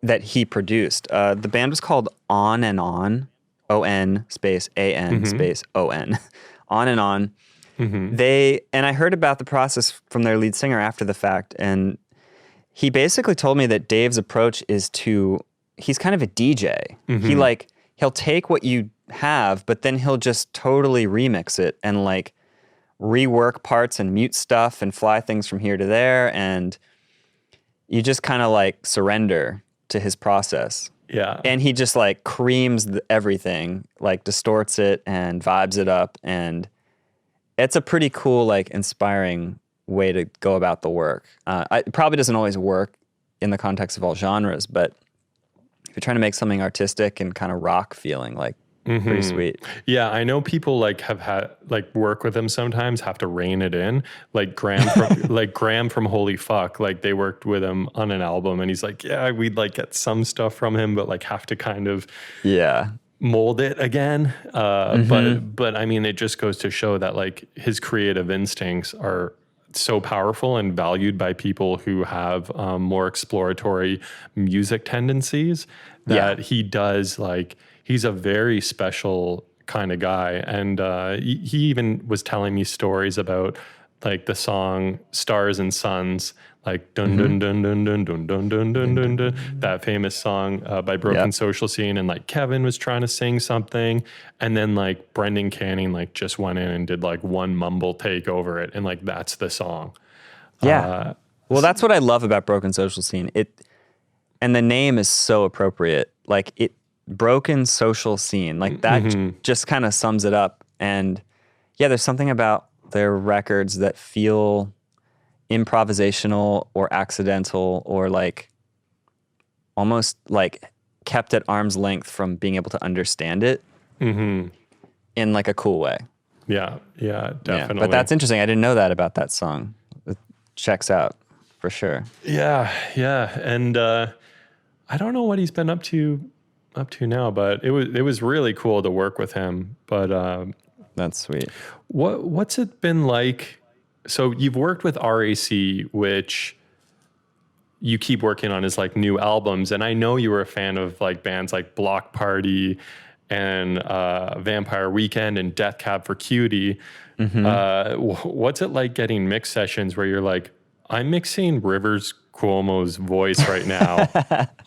that he produced. The band was called On and On, O-N space A-N space O-N, On and On. And I heard about the process from their lead singer after the fact, and he basically told me that Dave's approach is he's kind of a DJ. He'll take what you have, but then he'll just totally remix it and like rework parts and mute stuff and fly things from here to there, and you just kind of like surrender to his process. Yeah. And he just like creams everything, like distorts it and vibes it up, and it's a pretty cool, like inspiring way to go about the work. It probably doesn't always work in the context of all genres, but if you're trying to make something artistic and kind of rock feeling, like pretty sweet. Yeah, I know people like have had like work with him sometimes have to rein it in. Like Graham from Holy Fuck, like they worked with him on an album, and he's like, yeah, we'd like get some stuff from him, but like have to kind of mold it again. But I mean, it just goes to show that like his creative instincts are so powerful and valued by people who have more exploratory music tendencies that he does like. He's a very special kind of guy. And he even was telling me stories about like the song Stars and Suns, like dun dun dun dun dun dun dun dun dun dun dun, that famous song by Broken Social Scene. And like Kevin was trying to sing something, and then like Brendan Canning like just went in and did like one mumble take over it, and like that's the song. Yeah. Well, that's what I love about Broken Social Scene. And the name is so appropriate. Like Broken Social Scene, like that just kind of sums it up. And yeah, there's something about their records that feel improvisational or accidental or like almost like kept at arm's length from being able to understand it in like a cool way. Yeah, definitely. Yeah, but that's interesting. I didn't know that about that song. It checks out for sure. Yeah. And I don't know what he's been up to now, but it was really cool to work with him. But that's sweet. What's it been like? So you've worked with RAC, which you keep working on his like new albums, and I know you were a fan of like bands like Block Party and Vampire Weekend and Death Cab for Cutie. What's it like getting mix sessions where you're like, I'm mixing Rivers Cuomo's voice right now.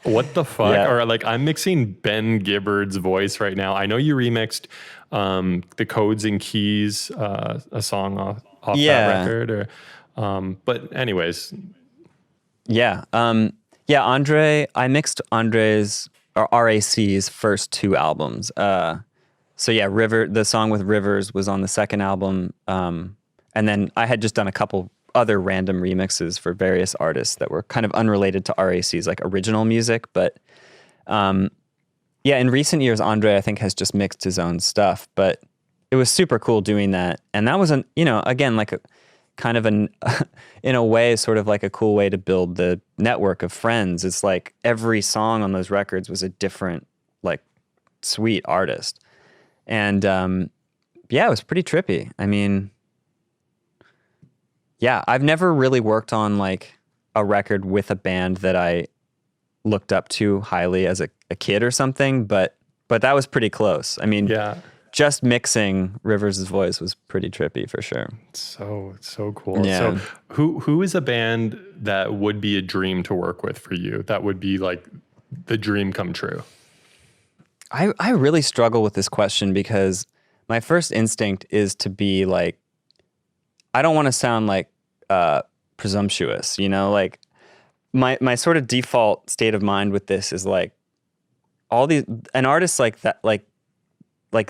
What the fuck? Yeah. Or like, I'm mixing Ben Gibbard's voice right now. I know you remixed the Codes and Keys, a song off that record. But anyways. Yeah. Andre, I mixed Andre's or RAC's first two albums. So yeah, the song with Rivers was on the second album. And then I had just done a couple other random remixes for various artists that were kind of unrelated to RAC's like original music. But in recent years, Andre, I think, has just mixed his own stuff, but it was super cool doing that. And that was again, like a kind of in a way, sort of like a cool way to build the network of friends. It's like every song on those records was a different, like, sweet artist. And it was pretty trippy. I mean, yeah, I've never really worked on like a record with a band that I looked up to highly as a kid or something, but that was pretty close. I mean, just mixing Rivers' voice was pretty trippy for sure. So cool. Yeah. So who is a band that would be a dream to work with for you? That would be like the dream come true. I really struggle with this question because my first instinct is to be like, I don't want to sound like presumptuous, you know, like my sort of default state of mind with this is like an artist like that, like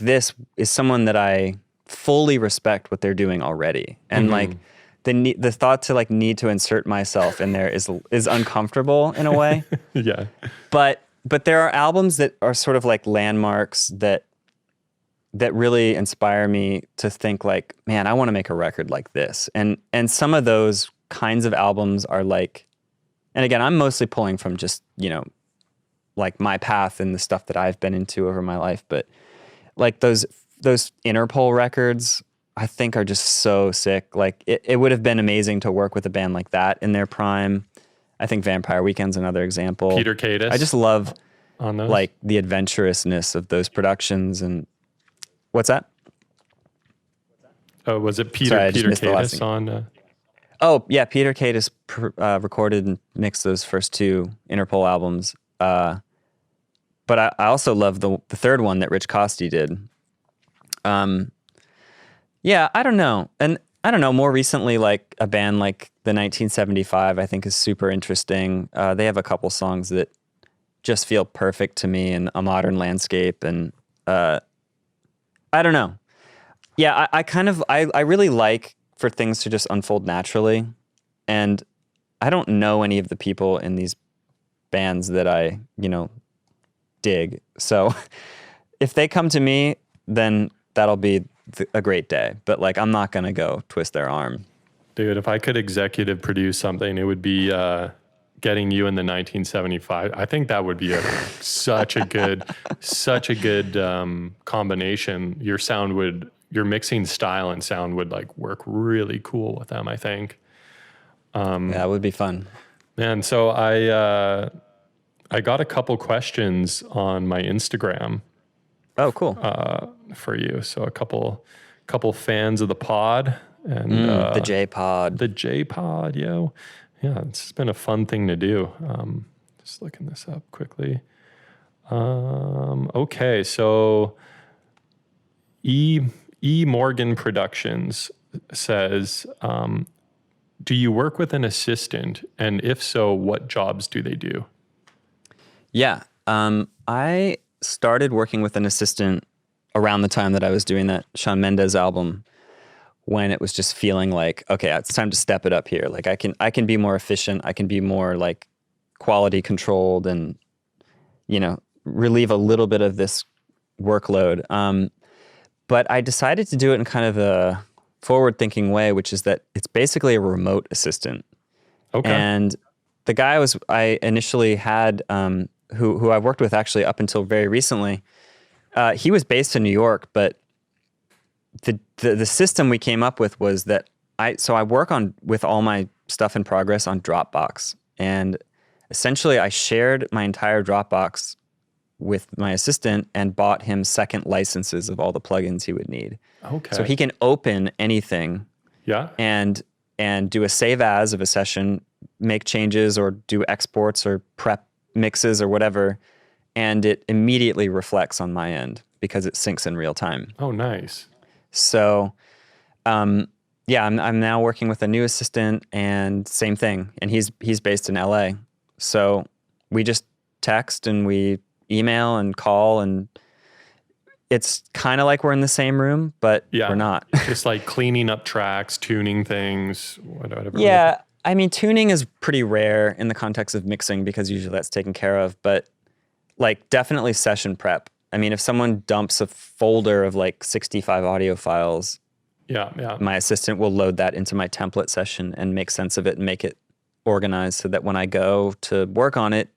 this is someone that I fully respect what they're doing already. And like the thought to like need to insert myself in there is uncomfortable in a way. Yeah. But there are albums that are sort of like landmarks that really inspire me to think like, man, I want to make a record like this. And some of those kinds of albums are like, and again, I'm mostly pulling from just, you know, like my path and the stuff that I've been into over my life. But like those Interpol records, I think are just so sick. Like it would have been amazing to work with a band like that in their prime. I think Vampire Weekend's another example. Peter Cadis. I just love on those? like the adventurousness of those productions. And what's that? Oh, was it Peter Cadis on? Oh yeah, Peter Cadis recorded and mixed those first two Interpol albums. But I also love the third one that Rich Costey did. Yeah, I don't know. And I don't know, more recently, like a band like the 1975, I think is super interesting. They have a couple songs that just feel perfect to me in a modern landscape. And I don't know. Yeah, I really like for things to just unfold naturally. And I don't know any of the people in these bands that I, you know, dig. So if they come to me, then that'll be a great day. But like, I'm not going to go twist their arm. Dude, if I could executive produce something, it would be getting you in the 1975. I think that would be such a good combination. Your mixing style and sound would like work really cool with them, I think. Yeah, it would be fun. Man, so I got a couple questions on my Instagram. Oh, cool. For you. So a couple fans of the pod and the JPod. The JPod, yo. Yeah, it's been a fun thing to do. Just looking this up quickly. Okay, so E Morgan Productions says, do you work with an assistant? And if so, what jobs do they do? Yeah. I started working with an assistant around the time that I was doing that Shawn Mendes album, when it was just feeling like, okay, it's time to step it up here. Like I can be more efficient. I can be more like quality controlled and, you know, relieve a little bit of this workload. But I decided to do it in kind of a forward-thinking way, which is that it's basically a remote assistant. Okay. And the guy I initially had, who I've worked with actually up until very recently, he was based in New York, but the system we came up with was that I work with all my stuff in progress on Dropbox, and essentially I shared my entire Dropbox with my assistant and bought him second licenses of all the plugins he would need. Okay. So he can open anything. Yeah. And do a save as of a session, make changes or do exports or prep mixes or whatever, and it immediately reflects on my end because it syncs in real time. Oh, nice. So, yeah, I'm now working with a new assistant, and same thing. And he's based in LA. So we just text and we email and call, and it's kind of like we're in the same room, but we're not. Just like cleaning up tracks, tuning things, whatever. Yeah. I mean, tuning is pretty rare in the context of mixing because usually that's taken care of, but like definitely session prep. I mean, if someone dumps a folder of like 65 audio files, my assistant will load that into my template session and make sense of it and make it organized so that when I go to work on it,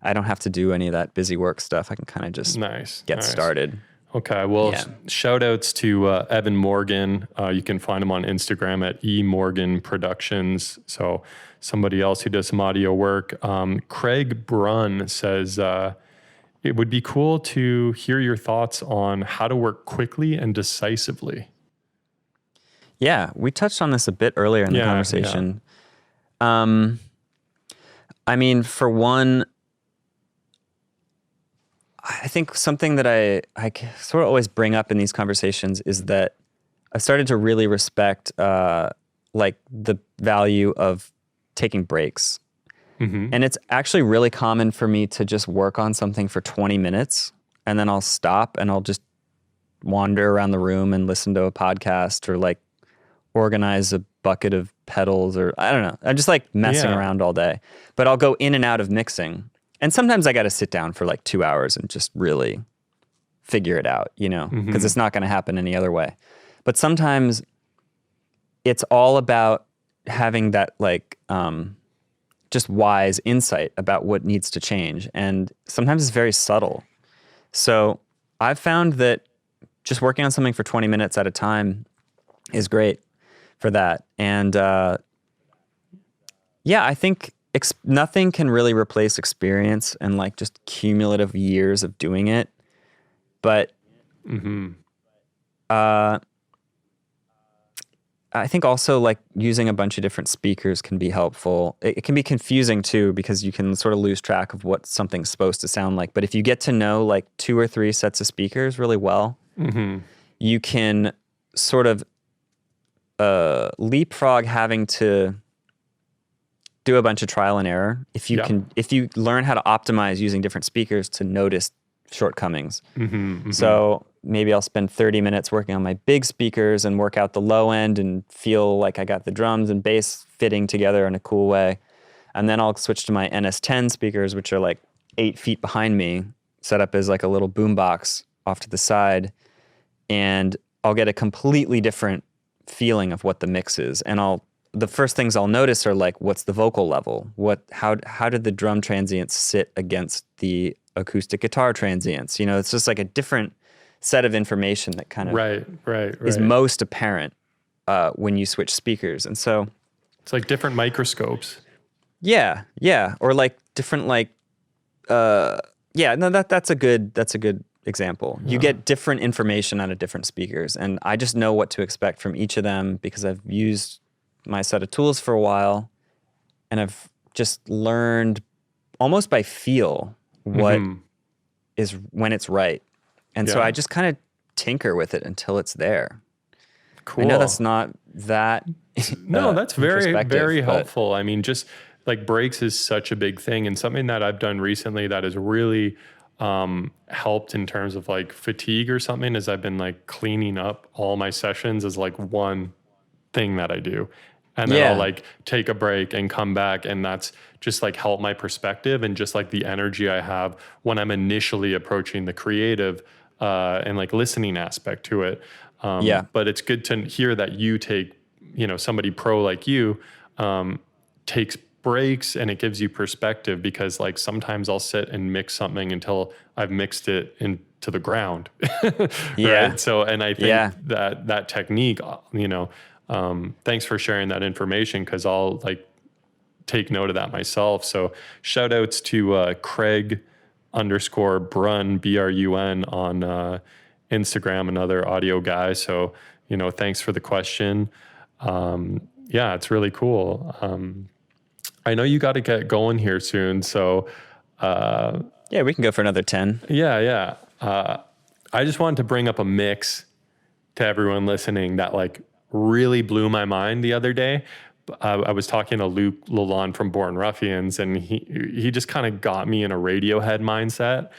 I don't have to do any of that busy work stuff. I can kind of just get started. Okay. Well, shout outs to Evan Morgan. You can find him on Instagram at eMorgan Productions. So somebody else who does some audio work. Craig Brunn says, it would be cool to hear your thoughts on how to work quickly and decisively. Yeah, we touched on this a bit earlier in the conversation. I mean, for one, I think something that I sort of always bring up in these conversations is that I've started to really respect like the value of taking breaks. Mm-hmm. And it's actually really common for me to just work on something for 20 minutes and then I'll stop and I'll just wander around the room and listen to a podcast or like organize a bucket of pedals or I don't know. I'm just like messing around all day. But I'll go in and out of mixing. And sometimes I got to sit down for like 2 hours and just really figure it out, you know, because it's not going to happen any other way. But sometimes it's all about having that like just wise insight about what needs to change. And sometimes it's very subtle. So I've found that just working on something for 20 minutes at a time is great for that. And yeah, I think nothing can really replace experience and like just cumulative years of doing it. But I think also like using a bunch of different speakers can be helpful. It can be confusing too because you can sort of lose track of what something's supposed to sound like. But if you get to know like 2 or 3 sets of speakers really well, you can sort of leapfrog having to do a bunch of trial and error. If you learn how to optimize using different speakers to notice shortcomings. So maybe I'll spend 30 minutes working on my big speakers and work out the low end and feel like I got the drums and bass fitting together in a cool way. And then I'll switch to my NS10 speakers, which are like 8 feet behind me, set up as like a little boombox off to the side. And I'll get a completely different feeling of what the mix is. And the first things I'll notice are like, what's the vocal level? How did the drum transients sit against the acoustic guitar transients? You know, it's just like a different set of information that kind of is most apparent when you switch speakers. And so it's like different microscopes. Yeah. Or like different like that's a good example. You get different information out of different speakers, and I just know what to expect from each of them because I've used my set of tools for a while, and I've just learned almost by feel what is when it's right. And so I just kind of tinker with it until it's there. Cool. I know that's not that no, that's very, very helpful. I mean, just like breaks is such a big thing, and something that I've done recently that has really helped in terms of like fatigue or something is I've been like cleaning up all my sessions as like one thing that I do. And then I'll like take a break and come back, and that's just like help my perspective and just like the energy I have when I'm initially approaching the creative and like listening aspect to it. But it's good to hear that you take, you know, somebody pro like you takes breaks, and it gives you perspective, because like sometimes I'll sit and mix something until I've mixed it into the ground. Right. So, and I think that technique, you know, thanks for sharing that information, because I'll like take note of that myself. So shout outs to Craig _Brun, BRUN on Instagram, another audio guy. So, you know, thanks for the question. Yeah, it's really cool. I know you got to get going here soon. So yeah, we can go for another 10. Yeah. I just wanted to bring up a mix to everyone listening that like really blew my mind the other day. I was talking to Luke Lalonde from Born Ruffians, and he just kind of got me in a Radiohead mindset.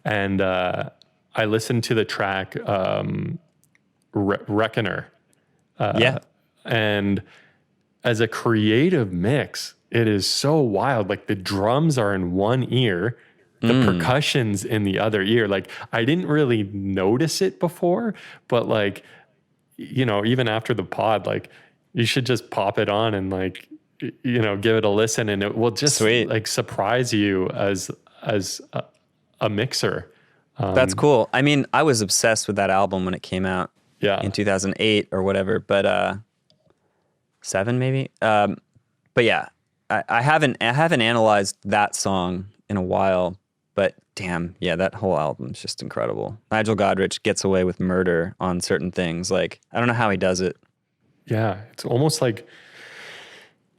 And I listened to the track Reckoner. And as a creative mix, it is so wild. Like the drums are in one ear, the percussion's in the other ear. Like I didn't really notice it before, but like, you know, even after the pod, like you should just pop it on and like, you know, give it a listen, and it will just like surprise you as a mixer. That's cool. I mean, I was obsessed with that album when it came out in 2008 or whatever, but 7 maybe. But yeah, I haven't analyzed that song in a while, but damn, yeah, that whole album's just incredible. Nigel Godrich gets away with murder on certain things. Like, I don't know how he does it. Yeah, it's almost like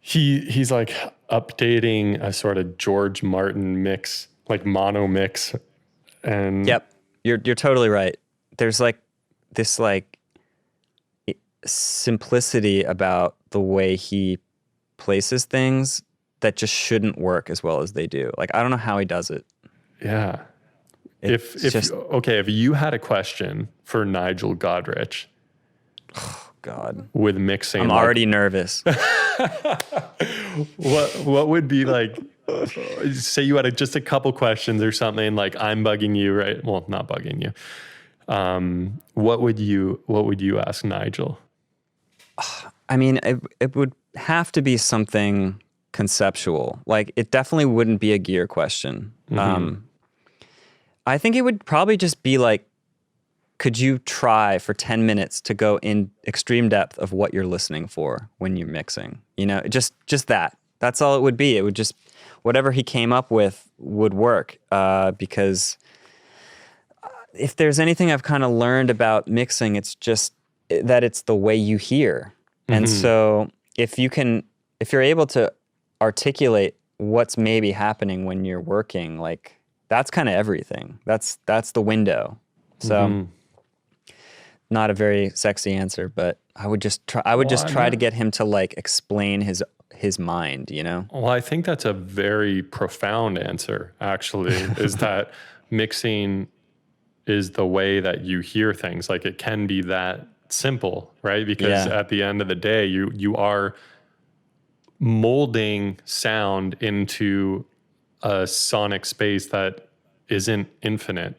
he's like updating a sort of George Martin mix, like mono mix. And Yep, you're totally right. There's like this like simplicity about the way he places things that just shouldn't work as well as they do. Like, I don't know how he does it. yeah. If you had a question for Nigel Godrich, God, with mixing, I'm already nervous. what would be like, say you had just a couple questions or something, like I'm bugging you, right? Well, not bugging you. What would you ask Nigel? I mean, it would have to be something conceptual. Like, it definitely wouldn't be a gear question. I think it would probably just be like, could you try for 10 minutes to go in extreme depth of what you're listening for when you're mixing? You know, just that. That's all it would be. It would just, whatever he came up with would work. Because if there's anything I've kind of learned about mixing, it's just that it's the way you hear. And so if you're able to articulate what's maybe happening when you're working, like, that's kind of everything. That's the window. So not a very sexy answer, but I would just try to get him to like explain his mind, you know? Well, I think that's a very profound answer, actually, is that mixing is the way that you hear things. Like, it can be that simple, right? Because at the end of the day, you are molding sound into a sonic space that isn't infinite.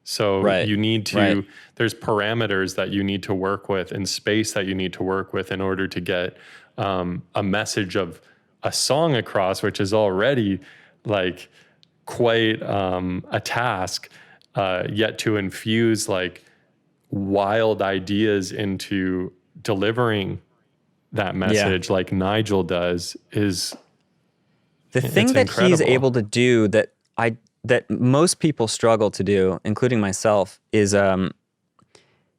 So you need to, there's parameters that you need to work with and space that you need to work with in order to get a message of a song across, which is already like quite a task, yet to infuse like wild ideas into delivering that message like Nigel does is the thing that incredible. He's able to do that most people struggle to do, including myself, is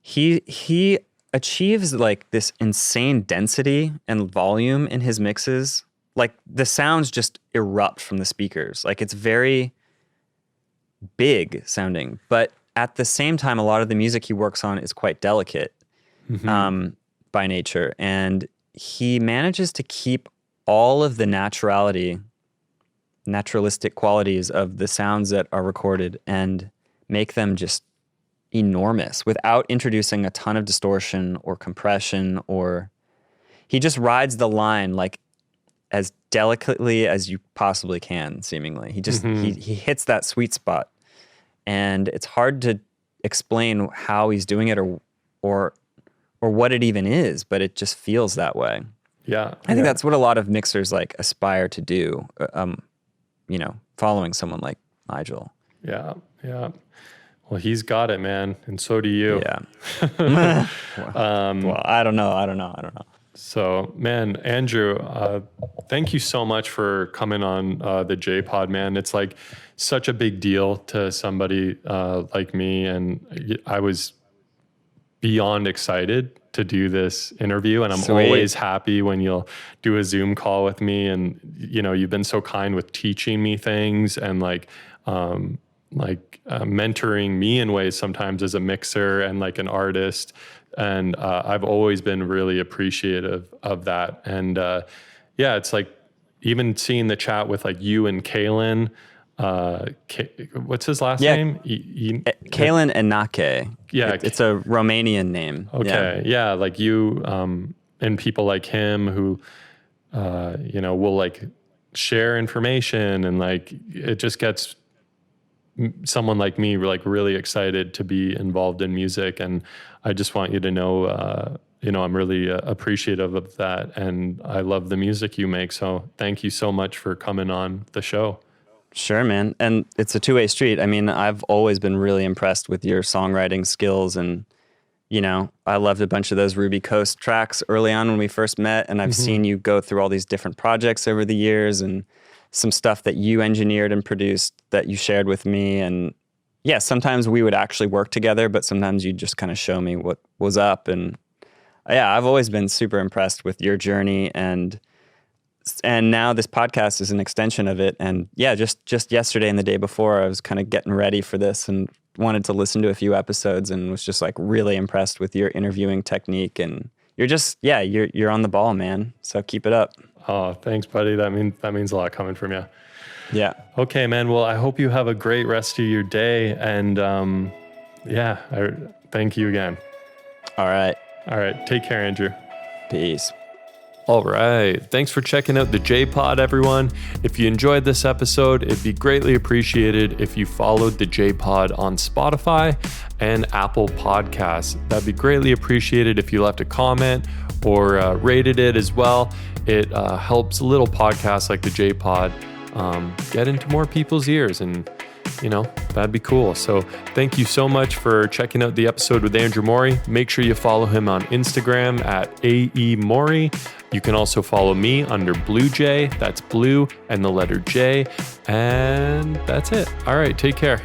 he achieves like this insane density and volume in his mixes. Like, the sounds just erupt from the speakers. Like, it's very big sounding, but at the same time, a lot of the music he works on is quite delicate by nature, and he manages to keep all of the naturalistic qualities of the sounds that are recorded and make them just enormous without introducing a ton of distortion or compression, or he just rides the line like as delicately as you possibly can, seemingly. He just he hits that sweet spot, and it's hard to explain how he's doing it or what it even is, but it just feels that way. Yeah. I think that's what a lot of mixers like aspire to do, you know, following someone like Nigel. Yeah. Yeah. Well, he's got it, man. And so do you. Yeah. Well, I don't know. So, man, Andrew, thank you so much for coming on the JPod, man. It's like such a big deal to somebody like me. And I was beyond excited to do this interview. And I'm always happy when you'll do a Zoom call with me. And, you know, you've been so kind with teaching me things and mentoring me in ways sometimes as a mixer and like an artist. And I've always been really appreciative of that. And yeah, it's like even seeing the chat with like you and Kalen, what's his last name? Kalen Enake. Yeah. It's a Romanian name. Okay. Yeah. Like you and people like him who, you know, will like share information, and like it just gets someone like me like really excited to be involved in music. And I just want you to know, you know, I'm really appreciative of that, and I love the music you make. So thank you so much for coming on the show. Sure, man. And it's a two-way street. I mean, I've always been really impressed with your songwriting skills, and, you know, I loved a bunch of those Ruby Coast tracks early on when we first met, and I've seen you go through all these different projects over the years, and some stuff that you engineered and produced that you shared with me. And yeah, sometimes we would actually work together, but sometimes you'd just kind of show me what was up. And yeah, I've always been super impressed with your journey, and now this podcast is an extension of it. And yeah, just yesterday and the day before, I was kind of getting ready for this and wanted to listen to a few episodes, and was just like really impressed with your interviewing technique. And you're on the ball, man. So keep it up. Oh, thanks, buddy. That means a lot coming from you. Yeah. Okay, man. Well, I hope you have a great rest of your day. And I thank you again. All right. Take care, Andrew. Peace. All right. Thanks for checking out the JPod, everyone. If you enjoyed this episode, it'd be greatly appreciated if you followed the JPod on Spotify and Apple Podcasts. That'd be greatly appreciated if you left a comment or rated it as well. It helps little podcasts like the JPod get into more people's ears, and that'd be cool. So thank you so much for checking out the episode with Andrew Maury. Make sure you follow him on Instagram at AEMaury. You can also follow me under Blue J. That's blue and the letter J. And that's it. All right, take care.